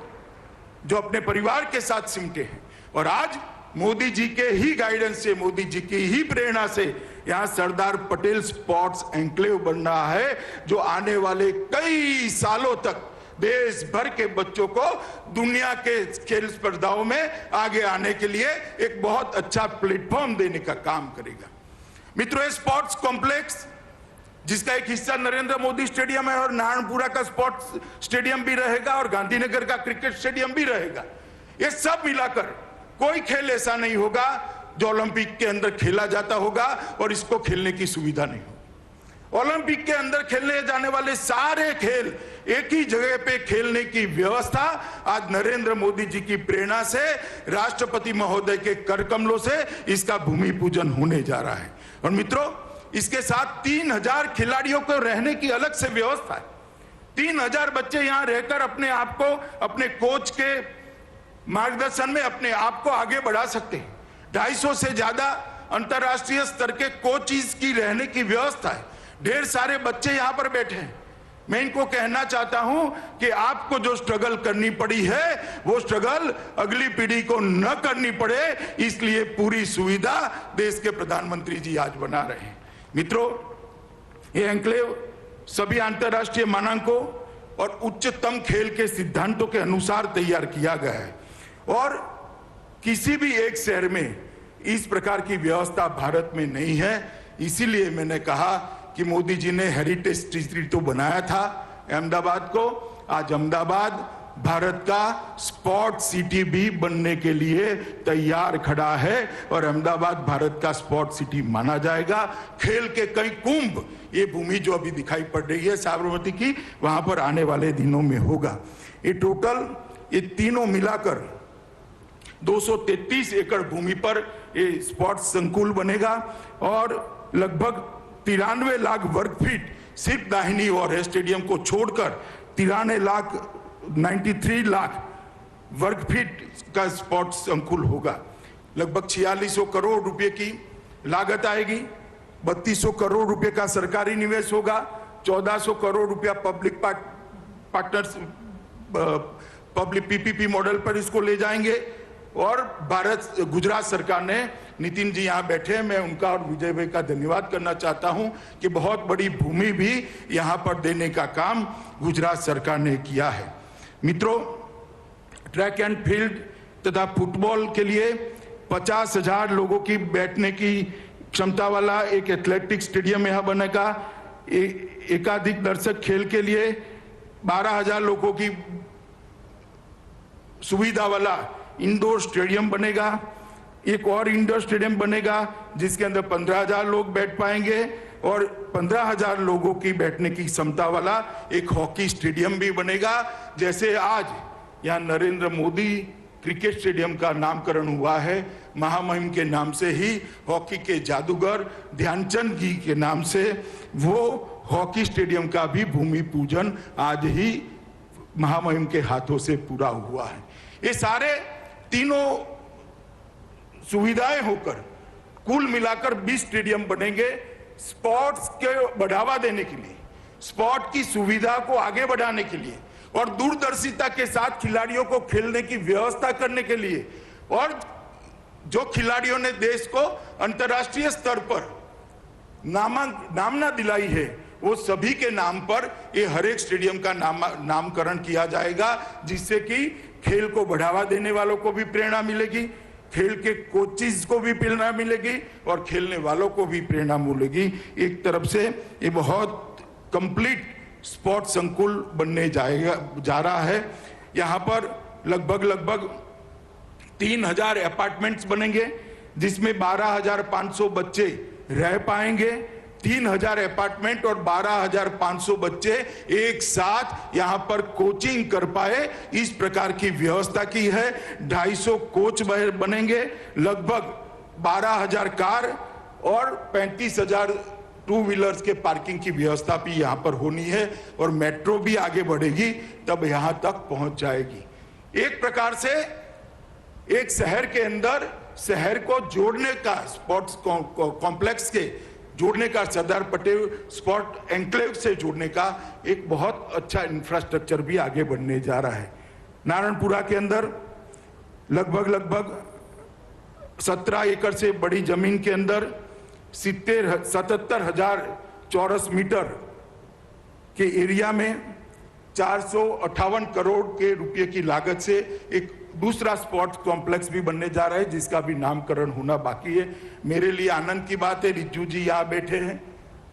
जो अपने परिवार के साथ सिमटे हैं। और आज मोदी जी के ही गाइडेंस से, मोदी जी की ही प्रेरणा से यहाँ सरदार पटेल स्पोर्ट्स एन्क्लेव बन रहा है, जो आने वाले कई सालों तक देश भर के बच्चों को दुनिया के खेल स्पर्धाओं में आगे आने के लिए एक बहुत अच्छा प्लेटफॉर्म देने का काम करेगा। मित्रों, स्पोर्ट्स कॉम्प्लेक्स जिसका एक हिस्सा नरेंद्र मोदी स्टेडियम है और नारायणपुरा का स्पोर्ट्स स्टेडियम भी रहेगा और गांधीनगर का क्रिकेट स्टेडियम भी रहेगा। ये सब मिलाकर कोई खेल ऐसा नहीं होगा जो ओलंपिक के अंदर खेला जाता होगा और इसको खेलने की सुविधा नहीं होगी। ओलंपिक के अंदर खेलने जाने वाले सारे खेल एक ही जगह पे खेलने की व्यवस्था आज नरेंद्र मोदी जी की प्रेरणा से, राष्ट्रपति महोदय के कर कमलों से इसका भूमि पूजन होने जा रहा है। और मित्रों, इसके साथ 3000 खिलाड़ियों को रहने की अलग से व्यवस्था है। 3000 बच्चे यहाँ रहकर अपने आप को, अपने कोच के मार्गदर्शन में अपने आप को आगे बढ़ा सकते हैं। 250 से ज्यादा अंतरराष्ट्रीय स्तर के कोचेस की रहने की व्यवस्था है। ढेर सारे बच्चे यहाँ पर बैठे हैं। मैं इनको कहना चाहता हूं कि आपको जो स्ट्रगल करनी पड़ी है वो स्ट्रगल अगली पीढ़ी को न करनी पड़े, इसलिए पूरी सुविधा देश के प्रधानमंत्री जी आज बना रहे हैं। मित्रों, ये एन्क्लेव सभी अंतरराष्ट्रीय मानकों और उच्चतम खेल के सिद्धांतों के अनुसार तैयार किया गया है और किसी भी एक शहर में इस प्रकार की व्यवस्था भारत में नहीं है। इसीलिए मैंने कहा कि मोदी जी ने हेरिटेज सिटी तो बनाया था अहमदाबाद को। आज अहमदाबाद भारत का स्पोर्ट सिटी भी बनने के लिए तैयार खड़ा है और अहमदाबाद भारत का स्पोर्ट सिटी माना जाएगा। खेल के कई कुंभ, ये भूमि जो अभी दिखाई पड़ रही है साबरमती की, वहां पर आने वाले दिनों में होगा। ये टोटल ये तीनों मिलाकर 233 एकड़ भूमि पर ये स्पोर्ट्स संकुल बनेगा और लगभग 93 लाख वर्ग फीट सिर्फ दाहिनी ओर है स्टेडियम को छोड़कर 93 लाख वर्ग फीट का स्पोर्ट्स संकुल होगा। लगभग 4600 करोड़ रुपए की लागत आएगी, 3200 करोड़ रुपए का सरकारी निवेश होगा, 1400 करोड़ रुपया public partners public PPP model पर इसको ले जाएंगे। और गुजरात सरकार ने, नितिन जी यहाँ बैठे हैं, मैं उनका और विजय भाई का धन्यवाद करना चाहता हूं कि बहुत बड़ी भूमि भी यहाँ पर देने का काम गुजरात सरकार ने किया है। मित्रों, ट्रैक एंड फील्ड तथा फुटबॉल के लिए 50,000 लोगों की बैठने की क्षमता वाला एक एथलेटिक स्टेडियम यहाँ बनेगा। एकाधिक दर्शक खेल के लिए 12,000 लोगों की सुविधा वाला इंडोर स्टेडियम बनेगा। एक और इंडोर स्टेडियम बनेगा जिसके अंदर 15,000 लोग बैठ पाएंगे और 15,000 लोगों की बैठने की क्षमता वाला एक हॉकी स्टेडियम भी बनेगा। जैसे आज यहाँ नरेंद्र मोदी क्रिकेट स्टेडियम का नामकरण हुआ है, महामहिम के नाम से ही हॉकी के जादूगर ध्यानचंद जी के नाम से वो हॉकी स्टेडियम का भी भूमि पूजन आज ही महामहिम के हाथों से पूरा हुआ है। ये सारे तीनों सुविधाएं होकर कुल मिलाकर 20 स्टेडियम बनेंगे स्पोर्ट्स के बढ़ावा देने के लिए, स्पोर्ट की सुविधा को आगे बढ़ाने के लिए और दूरदर्शिता के साथ खिलाड़ियों को खेलने की व्यवस्था करने के लिए। और जो खिलाड़ियों ने देश को अंतर्राष्ट्रीय स्तर पर नामना दिलाई है, वो सभी के नाम पर ये हर एक स्टेडियम का नामकरण किया जाएगा, जिससे कि खेल को बढ़ावा देने वालों को भी प्रेरणा मिलेगी, खेल के कोचिज को भी प्रेरणा मिलेगी और खेलने वालों को भी प्रेरणा मिलेगी। एक तरफ से ये बहुत कंप्लीट स्पोर्ट्स संकुल बनने जा रहा है। यहाँ पर लगभग 3,000 अपार्टमेंट्स बनेंगे जिसमें 12,500 बच्चे रह पाएंगे। 3,000 अपार्टमेंट और 12,500 बच्चे एक साथ यहाँ पर कोचिंग कर पाए, इस प्रकार की व्यवस्था की है। 250 कोच बनेंगे, लगभग 12,000 कार और 35,000 टू व्हीलर्स के पार्किंग की व्यवस्था भी यहाँ पर होनी है और मेट्रो भी आगे बढ़ेगी तब यहाँ तक पहुंच जाएगी। एक प्रकार से एक शहर के अंदर शहर को जोड़ने का, स्पोर्ट्स कॉम्प्लेक्स के जोड़ने का, सरदार पटेल स्पोर्ट एन्क्लेव से जोड़ने का एक बहुत अच्छा इंफ्रास्ट्रक्चर भी आगे बढ़ने जा रहा है। नारायणपुरा के अंदर लगभग 17 एकड़ से बड़ी जमीन के अंदर 77,000 चौरस मीटर के एरिया में 458 करोड़ के रुपए की लागत से एक दूसरा स्पोर्ट्स कॉम्प्लेक्स भी बनने जा रहा है, जिसका भी नामकरण होना बाकी है। मेरे लिए आनंद की बात है, रिज्जू जी यहाँ बैठे हैं,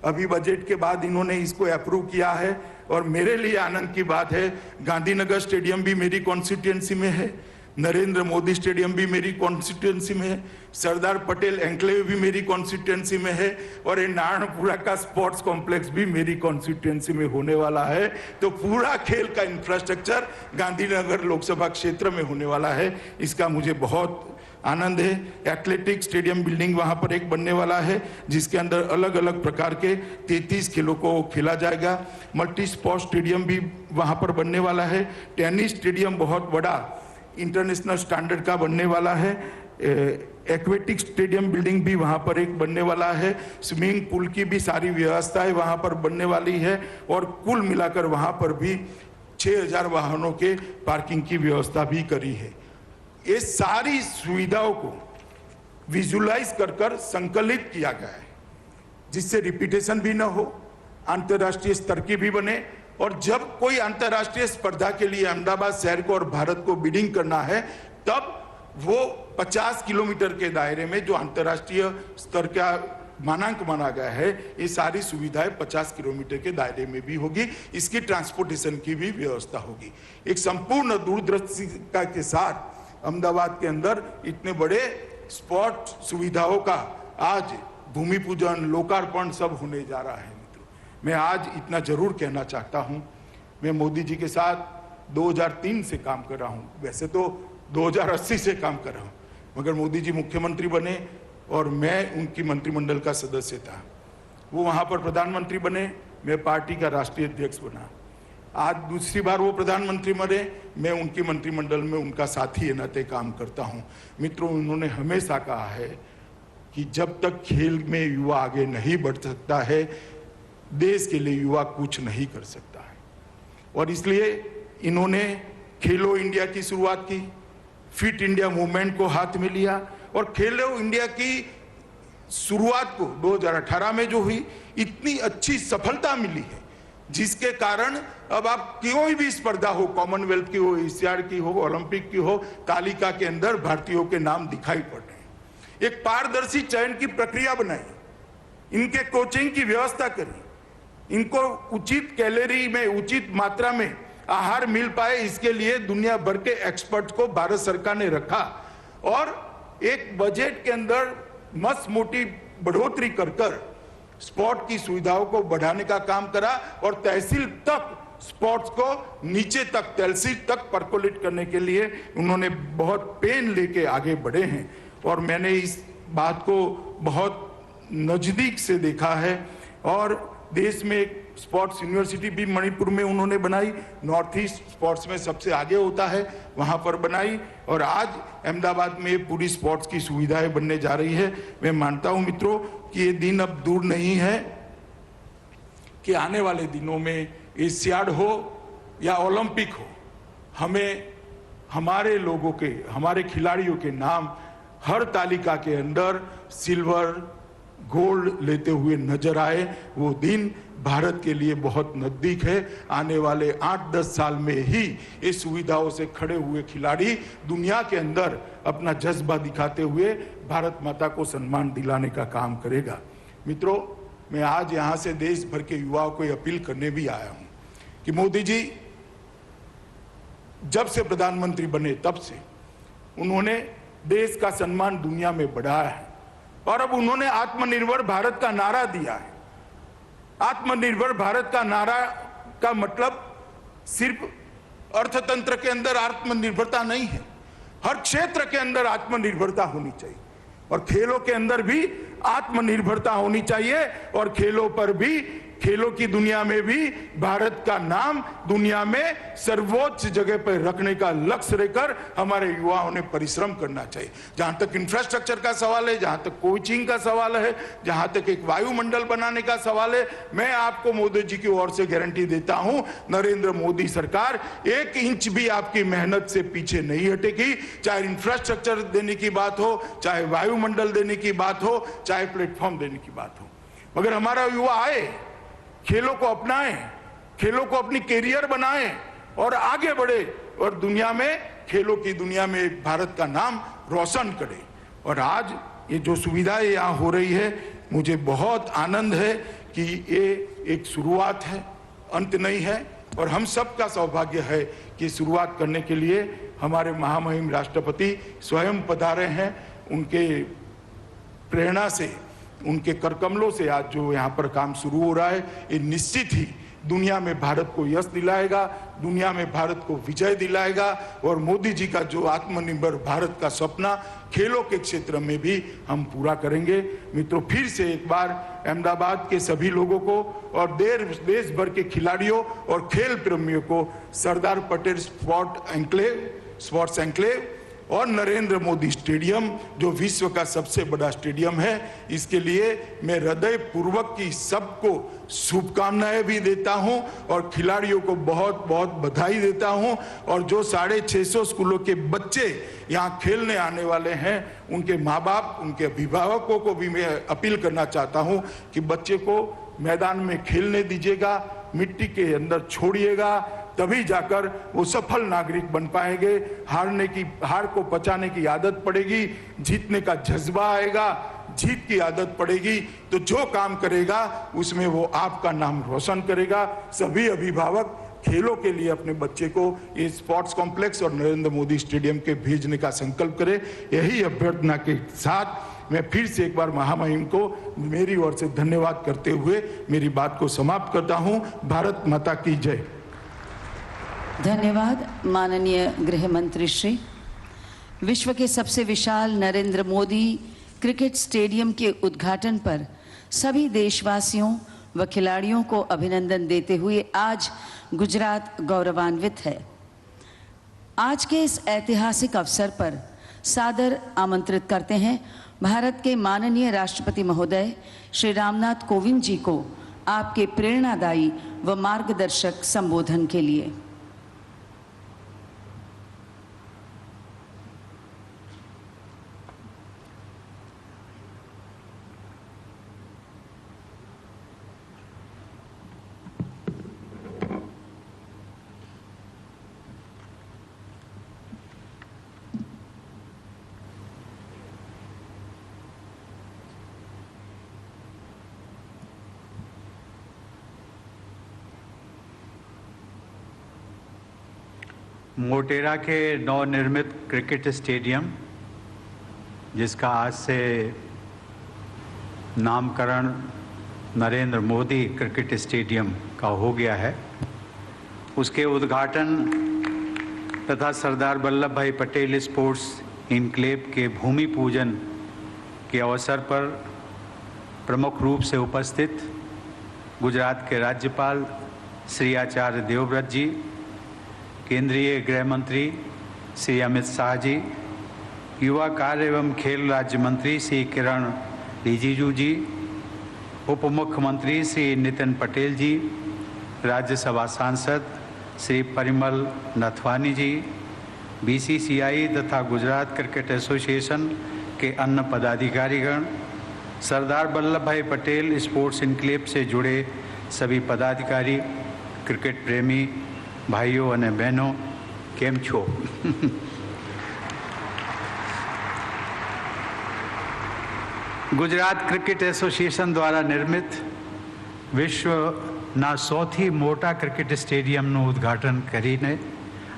अभी बजट के बाद इन्होंने इसको अप्रूव किया है। और मेरे लिए आनंद की बात है, गांधीनगर स्टेडियम भी मेरी कॉन्स्टिट्यूएंसी में है, नरेंद्र मोदी स्टेडियम भी मेरी कॉन्स्टिट्यूएंसी में है, सरदार पटेल एन्क्लेव भी मेरी कॉन्स्टिट्यूएंसी में है और ये नारायणपुरा का स्पोर्ट्स कॉम्प्लेक्स भी मेरी कॉन्स्टिट्यूएंसी में होने वाला है। तो पूरा खेल का इंफ्रास्ट्रक्चर गांधीनगर लोकसभा क्षेत्र में होने वाला है, इसका मुझे बहुत आनंद है। एथलेटिक स्टेडियम बिल्डिंग वहां पर एक बनने वाला है, जिसके अंदर अलग अलग प्रकार के 33 खेलों को खेला जाएगा। मल्टी स्पोर्ट स्टेडियम भी वहां पर बनने वाला है। टेनिस स्टेडियम बहुत बड़ा इंटरनेशनल स्टैंडर्ड का बनने वाला है। एक्वेटिक स्टेडियम बिल्डिंग भी वहां पर एक बनने वाला है। स्विमिंग पूल की भी सारी व्यवस्थाएं वहां पर बनने वाली है और कुल मिलाकर वहां पर भी 6,000 वाहनों के पार्किंग की व्यवस्था भी करी है। ये सारी सुविधाओं को विजुलाइज कर संकलित किया गया है, जिससे रिपीटेशन भी ना हो, अंतर्राष्ट्रीय स्तर की भी बने। और जब कोई अंतर्राष्ट्रीय स्पर्धा के लिए अहमदाबाद शहर को और भारत को बिडिंग करना है, तब वो 50 किलोमीटर के दायरे में जो अंतर्राष्ट्रीय स्तर का मानांक माना गया है, ये सारी सुविधाएं 50 किलोमीटर के दायरे में भी होगी। इसकी ट्रांसपोर्टेशन की भी व्यवस्था होगी। एक संपूर्ण दूरदर्शिता के साथ अहमदाबाद के अंदर इतने बड़े स्पोर्ट सुविधाओं का आज भूमि पूजन, लोकार्पण सब होने जा रहा है। मित्रों, मैं आज इतना जरूर कहना चाहता हूं, मैं मोदी जी के साथ 2003 से काम कर रहा हूं, वैसे तो 2080 से काम कर रहा हूं, मगर मोदी जी मुख्यमंत्री बने और मैं उनकी मंत्रिमंडल का सदस्य था। वो वहां पर प्रधानमंत्री बने, मैं पार्टी का राष्ट्रीय अध्यक्ष बना। आज दूसरी बार वो प्रधानमंत्री बने, मैं उनकी मंत्रिमंडल में उनका साथी है नाते काम करता हूं। मित्रों, उन्होंने हमेशा कहा है कि जब तक खेल में युवा आगे नहीं बढ़ सकता है, देश के लिए युवा कुछ नहीं कर सकता है। और इसलिए इन्होंने खेलो इंडिया की शुरुआत की, फिट इंडिया मूवमेंट को हाथ में लिया और खेलो इंडिया की शुरुआत को 2018 में जो हुई, इतनी अच्छी सफलता मिली है जिसके कारण अब आप कोई भी स्पर्धा हो, कॉमनवेल्थ की हो, एशियाड की हो, ओलंपिक की हो, तालिका के अंदर भारतीयों के नाम दिखाई पड़ रहे हैं। एक पारदर्शी चयन की प्रक्रिया बनाई, इनके कोचिंग की व्यवस्था करी, इनको उचित कैलोरी में, उचित मात्रा में आहार मिल पाए, इसके लिए दुनिया भर के एक्सपर्ट को भारत सरकार ने रखा और एक बजट के अंदर मस्त मोटी बढ़ोतरी कर स्पोर्ट की सुविधाओं को बढ़ाने का काम करा और तहसील तक स्पोर्ट्स को नीचे तक, तहसील तक परकोलेट करने के लिए उन्होंने बहुत पेन लेके आगे बढ़े हैं। और मैंने इस बात को बहुत नजदीक से देखा है और देश में एक स्पोर्ट्स यूनिवर्सिटी भी मणिपुर में उन्होंने बनाई, नॉर्थ ईस्ट स्पोर्ट्स में सबसे आगे होता है, वहां पर बनाई और आज अहमदाबाद में पूरी स्पोर्ट्स की सुविधाएं बनने जा रही है। मैं मानता हूं मित्रों कि ये दिन अब दूर नहीं है कि आने वाले दिनों में एशियाड हो या ओलंपिक हो, हमें हमारे लोगों के, हमारे खिलाड़ियों के नाम हर तालिका के अंदर सिल्वर, गोल्ड लेते हुए नजर आए। वो दिन भारत के लिए बहुत नजदीक है। आने वाले 8-10 साल में ही इस सुविधाओं से खड़े हुए खिलाड़ी दुनिया के अंदर अपना जज्बा दिखाते हुए भारत माता को सम्मान दिलाने का काम करेगा। मित्रों, मैं आज यहां से देश भर के युवाओं को अपील करने भी आया हूं कि मोदी जी जब से प्रधानमंत्री बने तब से उन्होंने देश का सम्मान दुनिया में बढ़ाया है और अब उन्होंने आत्मनिर्भर भारत का नारा दिया है। आत्मनिर्भर भारत का नारा का मतलब सिर्फ अर्थतंत्र के अंदर आत्मनिर्भरता नहीं है, हर क्षेत्र के अंदर आत्मनिर्भरता होनी चाहिए और खेलों के अंदर भी आत्मनिर्भरता होनी चाहिए और खेलों पर भी, खेलों की दुनिया में भी भारत का नाम दुनिया में सर्वोच्च जगह पर रखने का लक्ष्य लेकर हमारे युवाओं ने परिश्रम करना चाहिए। जहां तक इंफ्रास्ट्रक्चर का सवाल है, जहां तक कोचिंग का सवाल है, जहां तक एक वायुमंडल बनाने का सवाल है, मैं आपको मोदी जी की ओर से गारंटी देता हूं, नरेंद्र मोदी सरकार 1 इंच भी आपकी मेहनत से पीछे नहीं हटेगी। चाहे इंफ्रास्ट्रक्चर देने की बात हो, चाहे वायुमंडल देने की बात हो, चाहे प्लेटफॉर्म देने की बात हो, मगर हमारा युवा आए, खेलों को अपनाएं, खेलों को अपनी कैरियर बनाएं और आगे बढ़े और दुनिया में, खेलों की दुनिया में एक भारत का नाम रोशन करे। और आज ये जो सुविधाएं यहाँ हो रही है, मुझे बहुत आनंद है कि ये एक शुरुआत है, अंत नहीं है और हम सबका सौभाग्य है कि शुरुआत करने के लिए हमारे महामहिम राष्ट्रपति स्वयं पधारे हैं। उनके प्रेरणा से, उनके करकमलों से आज जो यहाँ पर काम शुरू हो रहा है, ये निश्चित ही दुनिया में भारत को यश दिलाएगा, दुनिया में भारत को विजय दिलाएगा और मोदी जी का जो आत्मनिर्भर भारत का सपना खेलों के क्षेत्र में भी हम पूरा करेंगे। मित्रों, फिर से एक बार अहमदाबाद के सभी लोगों को और देश भर के खिलाड़ियों और खेल प्रेमियों को सरदार पटेल स्पोर्ट्स एन्क्लेव और नरेंद्र मोदी स्टेडियम, जो विश्व का सबसे बड़ा स्टेडियम है, इसके लिए मैं हृदय पूर्वक की सबको शुभकामनाएं भी देता हूं और खिलाड़ियों को बहुत बहुत बधाई देता हूं। और जो 650 स्कूलों के बच्चे यहां खेलने आने वाले हैं, उनके माँ बाप, उनके अभिभावकों को भी मैं अपील करना चाहता हूं कि बच्चे को मैदान में खेलने दीजिएगा, मिट्टी के अंदर छोड़िएगा, तभी जाकर वो सफल नागरिक बन पाएंगे। हार को पचाने की आदत पड़ेगी, जीतने का जज्बा आएगा, जीत की आदत पड़ेगी तो जो काम करेगा उसमें वो आपका नाम रोशन करेगा। सभी अभिभावक खेलों के लिए अपने बच्चे को ये स्पोर्ट्स कॉम्प्लेक्स और नरेंद्र मोदी स्टेडियम के भेजने का संकल्प करें। यही अभ्यर्थना के साथ मैं फिर से एक बार महामहिम को मेरी ओर से धन्यवाद करते हुए मेरी बात को समाप्त करता हूं। भारत माता की जय। धन्यवाद माननीय गृह मंत्री श्री। विश्व के सबसे विशाल नरेंद्र मोदी क्रिकेट स्टेडियम के उद्घाटन पर सभी देशवासियों व खिलाड़ियों को अभिनंदन देते हुए आज गुजरात गौरवान्वित है। आज के इस ऐतिहासिक अवसर पर सादर आमंत्रित करते हैं भारत के माननीय राष्ट्रपति महोदय श्री रामनाथ कोविंद जी को आपके प्रेरणादायी व मार्गदर्शक संबोधन के लिए। मोटेरा के नवनिर्मित क्रिकेट स्टेडियम, जिसका आज से नामकरण नरेंद्र मोदी क्रिकेट स्टेडियम का हो गया है, उसके उद्घाटन तथा सरदार वल्लभ भाई पटेल स्पोर्ट्स इनक्लेव के भूमि पूजन के अवसर पर प्रमुख रूप से उपस्थित गुजरात के राज्यपाल श्री आचार्य देवव्रत जी, केंद्रीय गृह मंत्री श्री अमित शाह जी, युवा कार्य एवं खेल राज्य मंत्री श्री किरण रिजिजू जी, उप मुख्यमंत्री श्री नितिन पटेल जी, राज्यसभा सांसद श्री परिमल नथवानी जी, बीसीसीआई तथा गुजरात क्रिकेट एसोसिएशन के अन्य पदाधिकारीगण, सरदार वल्लभ भाई पटेल स्पोर्ट्स इनक्लेव से जुड़े सभी पदाधिकारी, क्रिकेट प्रेमी भाइयों और बहनों, केम छो। गुजरात क्रिकेट एसोसिएशन द्वारा निर्मित विश्वના સૌથી મોટા ક્રિકેટ સ્ટેડિયમનું ઉદ્ઘાટન કરીને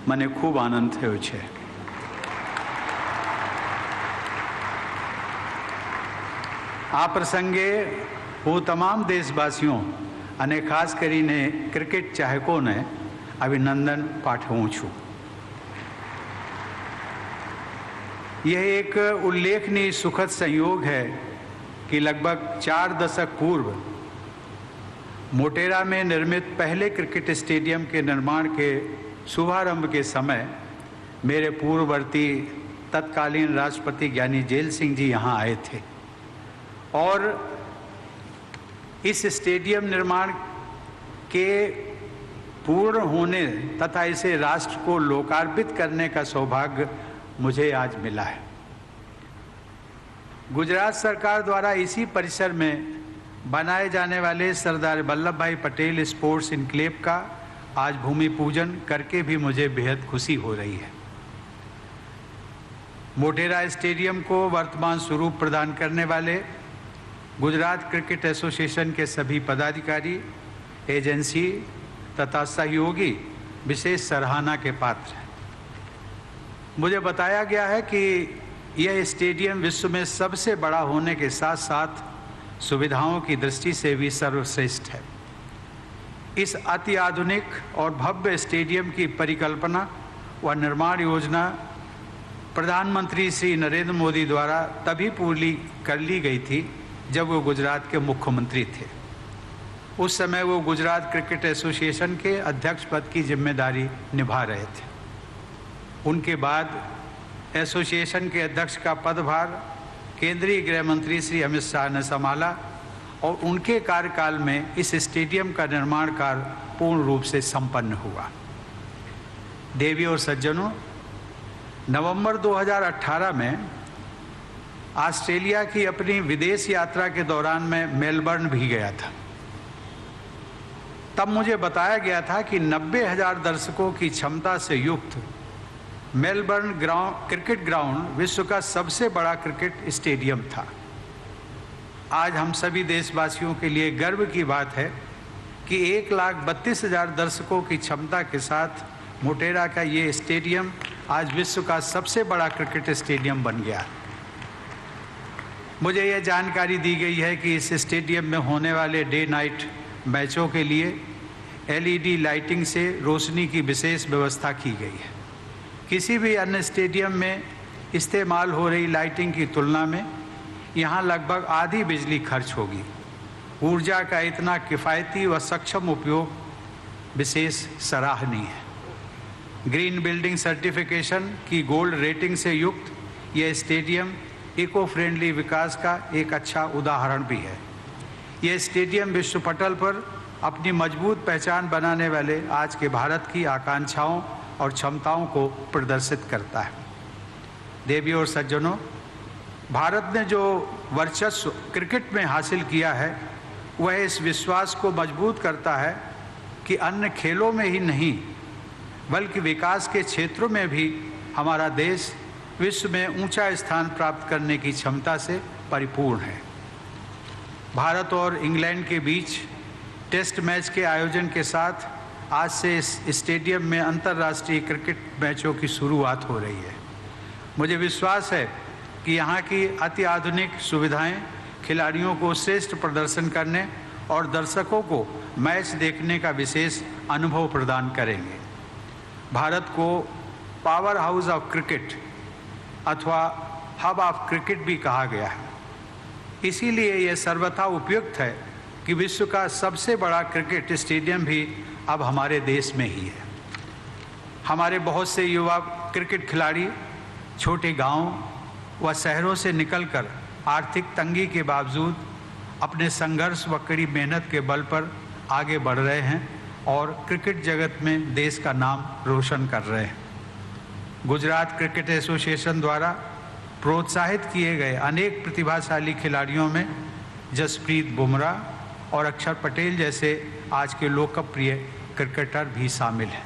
મને ખૂબ આનંદ થયો છે। આ પ્રસંગે હું તમામ દેશવાસીઓ અને ખાસ કરીને ક્રિકેટ ચાહકોને अभिनंदन पाठवूँ छूँ। यह एक उल्लेखनीय सुखद संयोग है कि लगभग 4 दशक पूर्व मोटेरा में निर्मित पहले क्रिकेट स्टेडियम के निर्माण के शुभारंभ के समय मेरे पूर्ववर्ती तत्कालीन राष्ट्रपति ज्ञानी जेल सिंह जी यहाँ आए थे और इस स्टेडियम निर्माण के पूर्ण होने तथा इसे राष्ट्र को लोकार्पित करने का सौभाग्य मुझे आज मिला है। गुजरात सरकार द्वारा इसी परिसर में बनाए जाने वाले सरदार वल्लभ भाई पटेल स्पोर्ट्स इनक्लेव का आज भूमि पूजन करके भी मुझे बेहद खुशी हो रही है। मोटेरा स्टेडियम को वर्तमान स्वरूप प्रदान करने वाले गुजरात क्रिकेट एसोसिएशन के सभी पदाधिकारी, एजेंसी तथा सहयोगी विशेष सराहना के पात्र हैं। मुझे बताया गया है कि यह स्टेडियम विश्व में सबसे बड़ा होने के साथ साथ सुविधाओं की दृष्टि से भी सर्वश्रेष्ठ है। इस अति आधुनिक और भव्य स्टेडियम की परिकल्पना व निर्माण योजना प्रधानमंत्री श्री नरेंद्र मोदी द्वारा तभी पूरी कर ली गई थी जब वो गुजरात के मुख्यमंत्री थे। उस समय वो गुजरात क्रिकेट एसोसिएशन के अध्यक्ष पद की जिम्मेदारी निभा रहे थे। उनके बाद एसोसिएशन के अध्यक्ष का पदभार केंद्रीय गृह मंत्री श्री अमित शाह ने संभाला और उनके कार्यकाल में इस स्टेडियम का निर्माण कार्य पूर्ण रूप से संपन्न हुआ। देवी और सज्जनों, नवंबर 2018 में ऑस्ट्रेलिया की अपनी विदेश यात्रा के दौरान मैं मेलबर्न भी गया था। तब मुझे बताया गया था कि 90,000 दर्शकों की क्षमता से युक्त मेलबर्न क्रिकेट ग्राउंड विश्व का सबसे बड़ा क्रिकेट स्टेडियम था। आज हम सभी देशवासियों के लिए गर्व की बात है कि 1,32,000 दर्शकों की क्षमता के साथ मोटेरा का ये स्टेडियम आज विश्व का सबसे बड़ा क्रिकेट स्टेडियम बन गया। मुझे यह जानकारी दी गई है कि इस स्टेडियम में होने वाले डे नाइट मैचों के लिए LED लाइटिंग से रोशनी की विशेष व्यवस्था की गई है। किसी भी अन्य स्टेडियम में इस्तेमाल हो रही लाइटिंग की तुलना में यहाँ लगभग आधी बिजली खर्च होगी। ऊर्जा का इतना किफ़ायती व सक्षम उपयोग विशेष सराहनीय है। ग्रीन बिल्डिंग सर्टिफिकेशन की गोल्ड रेटिंग से युक्त यह स्टेडियम इको फ्रेंडली विकास का एक अच्छा उदाहरण भी है। यह स्टेडियम विश्व पटल पर अपनी मजबूत पहचान बनाने वाले आज के भारत की आकांक्षाओं और क्षमताओं को प्रदर्शित करता है। देवियों और सज्जनों, भारत ने जो वर्चस्व क्रिकेट में हासिल किया है वह इस विश्वास को मजबूत करता है कि अन्य खेलों में ही नहीं बल्कि विकास के क्षेत्रों में भी हमारा देश विश्व में ऊंचा स्थान प्राप्त करने की क्षमता से परिपूर्ण है। भारत और इंग्लैंड के बीच टेस्ट मैच के आयोजन के साथ आज से इस स्टेडियम में अंतर्राष्ट्रीय क्रिकेट मैचों की शुरुआत हो रही है। मुझे विश्वास है कि यहाँ की अति आधुनिक सुविधाएं खिलाड़ियों को श्रेष्ठ प्रदर्शन करने और दर्शकों को मैच देखने का विशेष अनुभव प्रदान करेंगे। भारत को पावर हाउस ऑफ क्रिकेट अथवा हब ऑफ क्रिकेट भी कहा गया है। इसीलिए यह सर्वथा उपयुक्त है कि विश्व का सबसे बड़ा क्रिकेट स्टेडियम भी अब हमारे देश में ही है। हमारे बहुत से युवा क्रिकेट खिलाड़ी छोटे गांव व शहरों से निकलकर आर्थिक तंगी के बावजूद अपने संघर्ष व कड़ी मेहनत के बल पर आगे बढ़ रहे हैं और क्रिकेट जगत में देश का नाम रोशन कर रहे हैं। गुजरात क्रिकेट एसोसिएशन द्वारा प्रोत्साहित किए गए अनेक प्रतिभाशाली खिलाड़ियों में जसप्रीत बुमराह और अक्षर पटेल जैसे आज के लोकप्रिय क्रिकेटर भी शामिल हैं।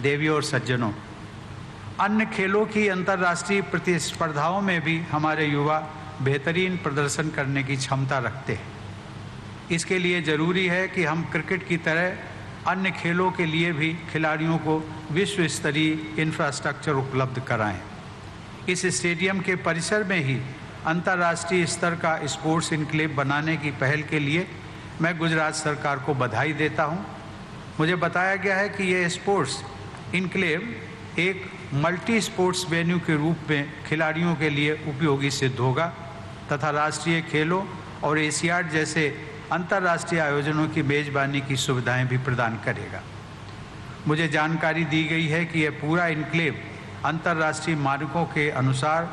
देवियों और सज्जनों, अन्य खेलों की अंतर्राष्ट्रीय प्रतिस्पर्धाओं में भी हमारे युवा बेहतरीन प्रदर्शन करने की क्षमता रखते हैं। इसके लिए ज़रूरी है कि हम क्रिकेट की तरह अन्य खेलों के लिए भी खिलाड़ियों को विश्व स्तरीय इंफ्रास्ट्रक्चर उपलब्ध कराएं। इस स्टेडियम के परिसर में ही अंतर्राष्ट्रीय स्तर का स्पोर्ट्स इनक्लेव बनाने की पहल के लिए मैं गुजरात सरकार को बधाई देता हूं। मुझे बताया गया है कि यह स्पोर्ट्स इनक्लेव एक मल्टी स्पोर्ट्स वेन्यू के रूप में खिलाड़ियों के लिए उपयोगी सिद्ध होगा तथा राष्ट्रीय खेलों और एशियाड जैसे अंतर्राष्ट्रीय आयोजनों की मेज़बानी की सुविधाएं भी प्रदान करेगा। मुझे जानकारी दी गई है कि यह पूरा इनक्लेव अंतर्राष्ट्रीय मानकों के अनुसार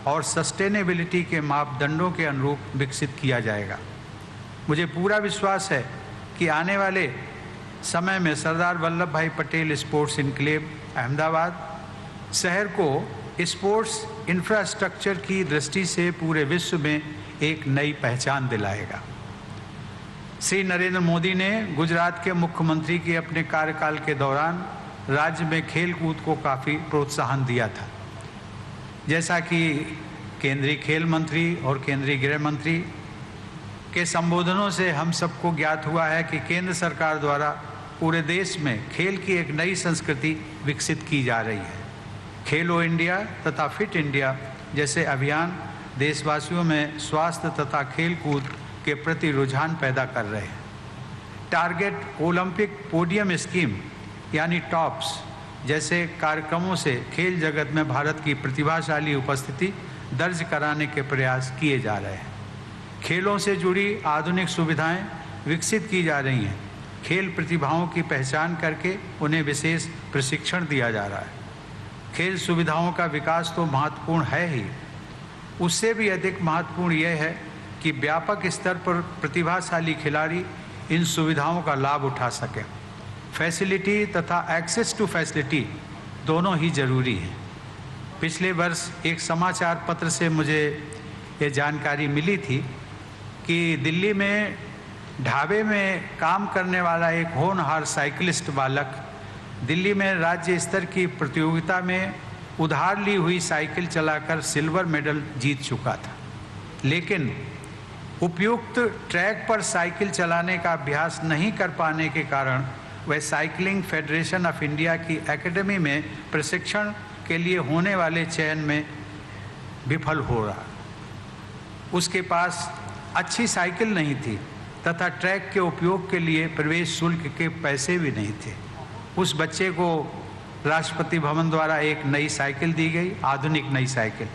और सस्टेनेबिलिटी के मापदंडों के अनुरूप विकसित किया जाएगा। मुझे पूरा विश्वास है कि आने वाले समय में सरदार वल्लभ भाई पटेल स्पोर्ट्स इनक्लेव अहमदाबाद शहर को स्पोर्ट्स इंफ्रास्ट्रक्चर की दृष्टि से पूरे विश्व में एक नई पहचान दिलाएगा। श्री नरेंद्र मोदी ने गुजरात के मुख्यमंत्री के अपने कार्यकाल के दौरान राज्य में खेल कूद को काफ़ी प्रोत्साहन दिया था। जैसा कि केंद्रीय खेल मंत्री और केंद्रीय गृह मंत्री के संबोधनों से हम सबको ज्ञात हुआ है कि केंद्र सरकार द्वारा पूरे देश में खेल की एक नई संस्कृति विकसित की जा रही है। खेलो इंडिया तथा फिट इंडिया जैसे अभियान देशवासियों में स्वास्थ्य तथा खेल कूद के प्रति रुझान पैदा कर रहे हैं। टारगेट ओलंपिक पोडियम स्कीम यानी टॉप्स जैसे कार्यक्रमों से खेल जगत में भारत की प्रतिभाशाली उपस्थिति दर्ज कराने के प्रयास किए जा रहे हैं। खेलों से जुड़ी आधुनिक सुविधाएं विकसित की जा रही हैं। खेल प्रतिभाओं की पहचान करके उन्हें विशेष प्रशिक्षण दिया जा रहा है। खेल सुविधाओं का विकास तो महत्वपूर्ण है ही, उससे भी अधिक महत्वपूर्ण यह है कि व्यापक स्तर पर प्रतिभाशाली खिलाड़ी इन सुविधाओं का लाभ उठा सकें। फैसिलिटी तथा एक्सेस टू फैसिलिटी दोनों ही जरूरी हैं। पिछले वर्ष एक समाचार पत्र से मुझे ये जानकारी मिली थी कि दिल्ली में ढाबे में काम करने वाला एक होनहार साइकिलिस्ट बालक दिल्ली में राज्य स्तर की प्रतियोगिता में उधार ली हुई साइकिल चलाकर सिल्वर मेडल जीत चुका था, लेकिन उपयुक्त ट्रैक पर साइकिल चलाने का अभ्यास नहीं कर पाने के कारण वह साइकिलिंग फेडरेशन ऑफ इंडिया की एकेडमी में प्रशिक्षण के लिए होने वाले चयन में विफल हो रहा। उसके पास अच्छी साइकिल नहीं थी तथा ट्रैक के उपयोग के लिए प्रवेश शुल्क के पैसे भी नहीं थे। उस बच्चे को राष्ट्रपति भवन द्वारा एक नई साइकिल दी गई, आधुनिक नई साइकिल।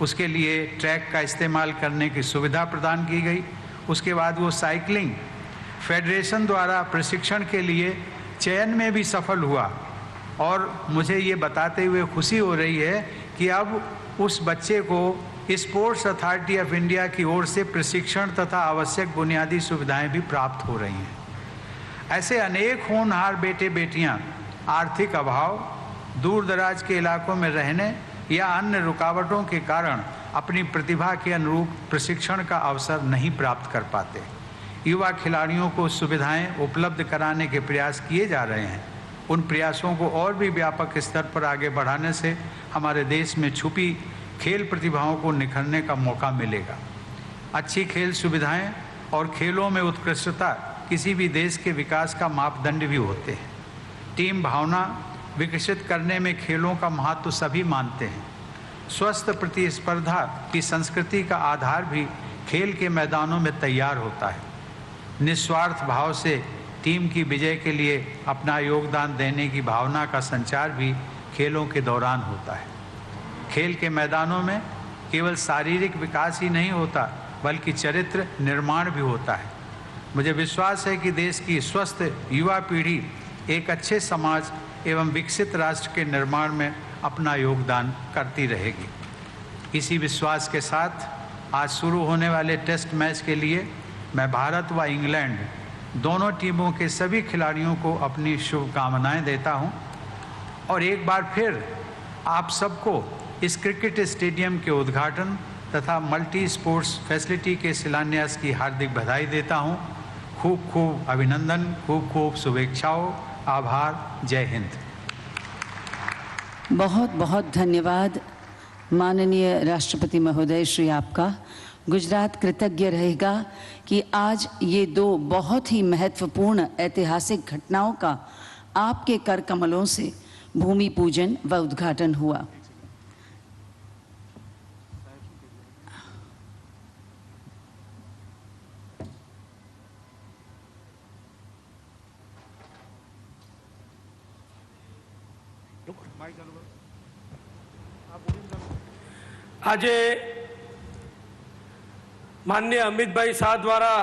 उसके लिए ट्रैक का इस्तेमाल करने की सुविधा प्रदान की गई। उसके बाद वो साइकिलिंग फेडरेशन द्वारा प्रशिक्षण के लिए चयन में भी सफल हुआ और मुझे ये बताते हुए खुशी हो रही है कि अब उस बच्चे को स्पोर्ट्स अथॉरिटी ऑफ इंडिया की ओर से प्रशिक्षण तथा आवश्यक बुनियादी सुविधाएं भी प्राप्त हो रही हैं। ऐसे अनेक होनहार बेटे बेटियां आर्थिक अभाव, दूर दराज के इलाकों में रहने या अन्य रुकावटों के कारण अपनी प्रतिभा के अनुरूप प्रशिक्षण का अवसर नहीं प्राप्त कर पाते। युवा खिलाड़ियों को सुविधाएं उपलब्ध कराने के प्रयास किए जा रहे हैं। उन प्रयासों को और भी व्यापक स्तर पर आगे बढ़ाने से हमारे देश में छुपी खेल प्रतिभाओं को निखरने का मौका मिलेगा। अच्छी खेल सुविधाएं और खेलों में उत्कृष्टता किसी भी देश के विकास का मापदंड भी होते हैं। टीम भावना विकसित करने में खेलों का महत्व सभी मानते हैं। स्वस्थ प्रतिस्पर्धा की संस्कृति का आधार भी खेल के मैदानों में तैयार होता है। निस्वार्थ भाव से टीम की विजय के लिए अपना योगदान देने की भावना का संचार भी खेलों के दौरान होता है। खेल के मैदानों में केवल शारीरिक विकास ही नहीं होता बल्कि चरित्र निर्माण भी होता है। मुझे विश्वास है कि देश की स्वस्थ युवा पीढ़ी एक अच्छे समाज एवं विकसित राष्ट्र के निर्माण में अपना योगदान करती रहेगी। इसी विश्वास के साथ आज शुरू होने वाले टेस्ट मैच के लिए मैं भारत व इंग्लैंड दोनों टीमों के सभी खिलाड़ियों को अपनी शुभकामनाएं देता हूं और एक बार फिर आप सबको इस क्रिकेट स्टेडियम के उद्घाटन तथा मल्टी स्पोर्ट्स फैसिलिटी के शिलान्यास की हार्दिक बधाई देता हूं। खूब खूब अभिनंदन, खूब खूब शुभेच्छाओं। आभार। जय हिंद। बहुत बहुत धन्यवाद माननीय राष्ट्रपति महोदय श्री आपका। गुजरात कृतज्ञ रहेगा कि आज ये दो बहुत ही महत्वपूर्ण ऐतिहासिक घटनाओं का आपके कर कमलों से भूमि पूजन व उद्घाटन हुआ। આજે માનનીય અમિતભાઈ શાહ દ્વારા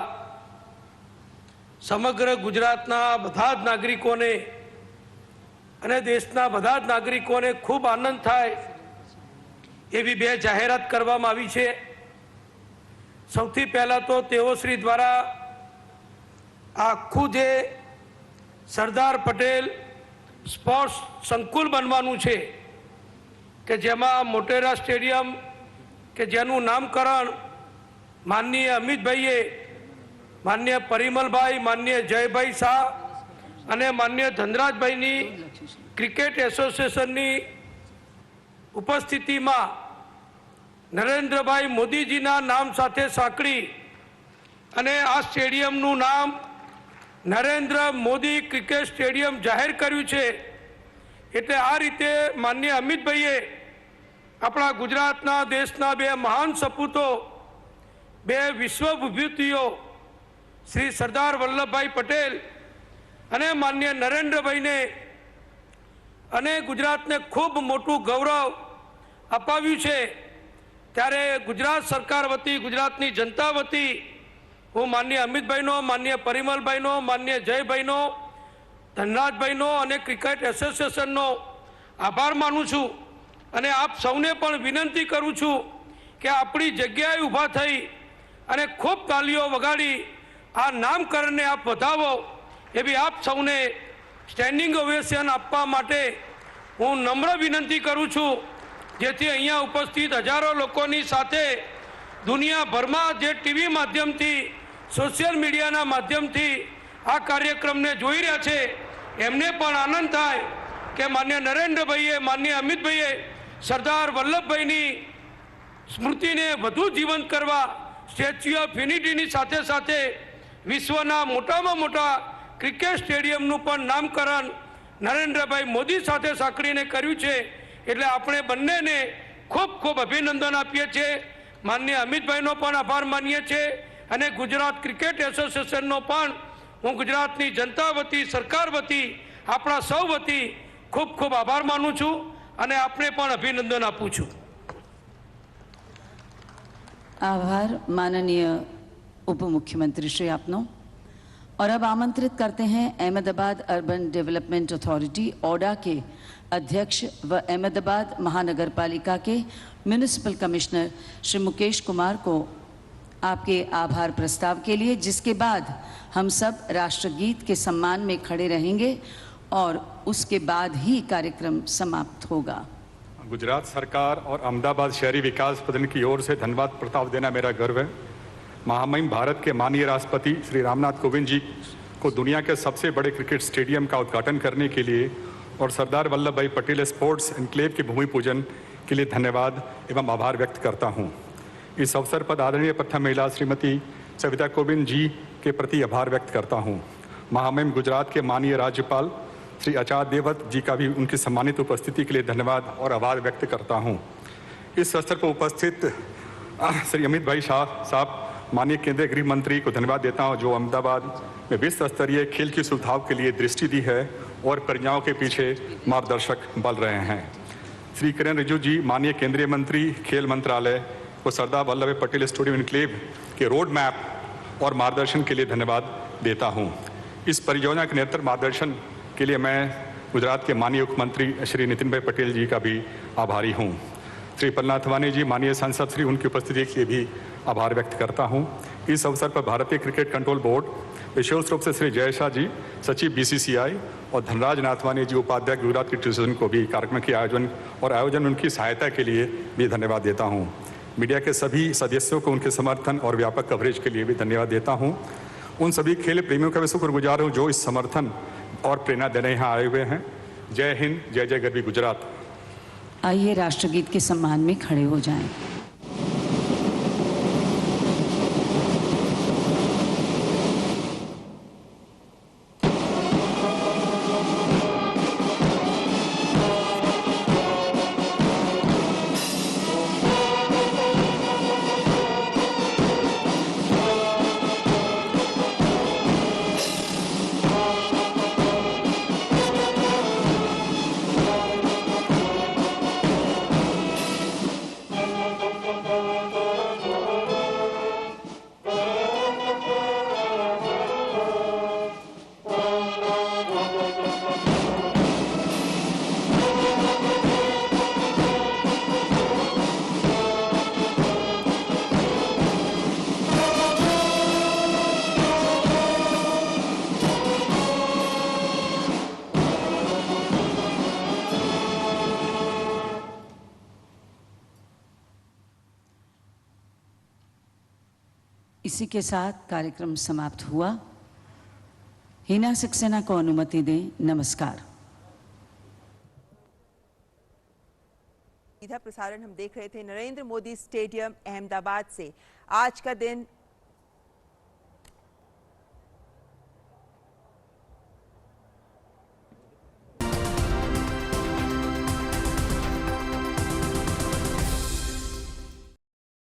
સમગ્ર ગુજરાતના બધા જ નાગરિકોને અને દેશના બધા જ નાગરિકોને ખૂબ આનંદ થાય એવી બે જાહેરાત કરવામાં આવી છે। સૌથી પહેલા તો તેઓશ્રી દ્વારા આખું જે સરદાર પટેલ સ્પોર્ટ્સ સંકુલ બનવાનું છે કે જેમાં મોટેરા સ્ટેડિયમ કે જેનું નામકરણ માનનીય અમિતભાઈએ, માનનીય પરિમલભાઈ, માનનીય જયભાઈ શાહ અને માનનીય ધનરાજભાઈની ક્રિકેટ એસોસિએશનની ઉપસ્થિતિમાં નરેન્દ્રભાઈ મોદીજીના નામ સાથે સાંકળી અને આ સ્ટેડિયમનું નામ નરેન્દ્ર મોદી ક્રિકેટ સ્ટેડિયમ જાહેર કર્યું છે। એટલે આ રીતે માનનીય અમિતભાઈએ આપણા ગુજરાતના દેશના બે મહાન સપૂતો, બે વિશ્વ વિભૂતિઓ શ્રી સરદાર વલ્લભભાઈ પટેલ અને માનનીય નરેન્દ્રભાઈને અને ગુજરાતને ખૂબ મોટું ગૌરવ અપાવ્યું છે। ત્યારે ગુજરાત સરકાર વતી, ગુજરાતની જનતા વતી હું માનનીય અમિતભાઈનો, માનનીય પરિમલભાઈનો, માનનીય જયભાઈનો, ધનરાજભાઈનો અને ક્રિકેટ એસોસિએશનનો આભાર માનું છું અને આપ સૌને પણ વિનંતી કરું છું કે આપણી જગ્યાએ ઊભા થઈ અને ખૂબ તાલીઓ વગાડી આ નામકરણને આપ વધાવો એવી આપ સૌને સ્ટેન્ડિંગ ઓવેશન આપવા માટે હું નમ્ર વિનંતી કરું છું, જેથી અહીંયા ઉપસ્થિત હજારો લોકોની સાથે દુનિયાભરમાં જે ટીવી માધ્યમથી, સોશિયલ મીડિયાના માધ્યમથી આ કાર્યક્રમને જોઈ રહ્યા છે એમને પણ આનંદ થાય કે માન્ય નરેન્દ્રભાઈએ, માન્ય અમિતભાઈએ સરદાર વલ્લભભાઈની સ્મૃતિને વધુ જીવંત કરવા સ્ટેચ્યુ ઓફ યુનિટીની સાથે સાથે વિશ્વના મોટામાં મોટા ક્રિકેટ સ્ટેડિયમનું પણ નામકરણ નરેન્દ્રભાઈ મોદી સાથે સાંકળીને કર્યું છે. એટલે આપણે બંનેને ખૂબ ખૂબ અભિનંદન આપીએ છીએ. માનનીય અમિતભાઈનો પણ આભાર માનીએ છીએ અને ગુજરાત ક્રિકેટ એસોસિએશનનો પણ હું ગુજરાતની જનતા વતી, સરકાર વતી, આપણા સૌ વતી ખૂબ ખૂબ આભાર માનું છું અને આપને પણ અભિનંદન આપું છું. आभार माननीय उप मुख्यमंत्री श्री आपनो। और अब आमंत्रित करते हैं Ahmedabad urban development authority AUDA के अध्यक्ष व अहमदाबाद महानगर पालिका के म्युनिसिपल कमिश्नर श्री मुकेश कुमार को आपके आभार प्रस्ताव के लिए, जिसके बाद हम सब राष्ट्रगीत के सम्मान में खड़े रहेंगे और उसके बाद ही कार्यक्रम समाप्त होगा। गुजरात सरकार और अहमदाबाद शहरी विकास सदन की ओर से धन्यवाद प्रस्ताव देना मेरा गर्व है। महामहिम भारत के माननीय राष्ट्रपति श्री रामनाथ कोविंद जी को दुनिया के सबसे बड़े क्रिकेट स्टेडियम का उद्घाटन करने के लिए और सरदार वल्लभ भाई पटेल स्पोर्ट्स एनक्लेव के भूमि पूजन के लिए धन्यवाद एवं आभार व्यक्त करता हूं। इस अवसर पर आदरणीय प्रथम महिला श्रीमती सविता कोविंद जी के प्रति आभार व्यक्त करता हूं। महामहिम गुजरात के माननीय राज्यपाल श्री आचार्य देवव्रत जी का भी उनकी सम्मानित उपस्थिति के लिए धन्यवाद और आभार व्यक्त करता हूं। इस अवसर पर उपस्थित श्री अमित भाई शाह साहब माननीय केंद्रीय गृह मंत्री को धन्यवाद देता हूं, जो अहमदाबाद में विश्व स्तरीय खेल की सुविधाओं के लिए दृष्टि दी है और परियोजनाओं के पीछे मार्गदर्शक बन रहे हैं। श्री किरण रिजिजू जी माननीय केंद्रीय मंत्री खेल मंत्रालय को सरदार वल्लभ भाई पटेल स्टेडियम एनक्लेव के रोड मैप और मार्गदर्शन के लिए धन्यवाद देता हूं। इस परियोजना के निरंतर मार्गदर्शन के लिए मैं गुजरात के माननीय मुख्यमंत्री श्री नितिन भाई पटेल जी का भी आभारी हूं। श्री प्रहलाद वानी जी माननीय सांसद श्री उनकी उपस्थिति के लिए भी आभार व्यक्त करता हूं। इस अवसर पर भारतीय क्रिकेट कंट्रोल बोर्ड, विशेष रूप से श्री जय शाह जी सचिव बीसीसीआई और धनराज नाथवानी जी उपाध्यक्ष गुजरात क्रिकेट एसोसिएशन को भी कार्यक्रम के आयोजन उनकी सहायता के लिए भी धन्यवाद देता हूं। मीडिया के सभी सदस्यों को उनके समर्थन और व्यापक कवरेज के लिए भी धन्यवाद देता हूं। उन सभी खेल प्रेमियों का भी शुक्रगुजार हूं जो इस समर्थन और प्रेरणा देने यहाँ आए हुए हैं। जय हिंद, जय जय गरवी गुजरात। आइए राष्ट्रगीत के सम्मान में खड़े हो जाएं। इसी के साथ कार्यक्रम समाप्त हुआ। हिना सक्सेना को अनुमति दें। नमस्कार। सीधा प्रसारण हम देख रहे थे नरेंद्र मोदी स्टेडियम अहमदाबाद से। आज का दिन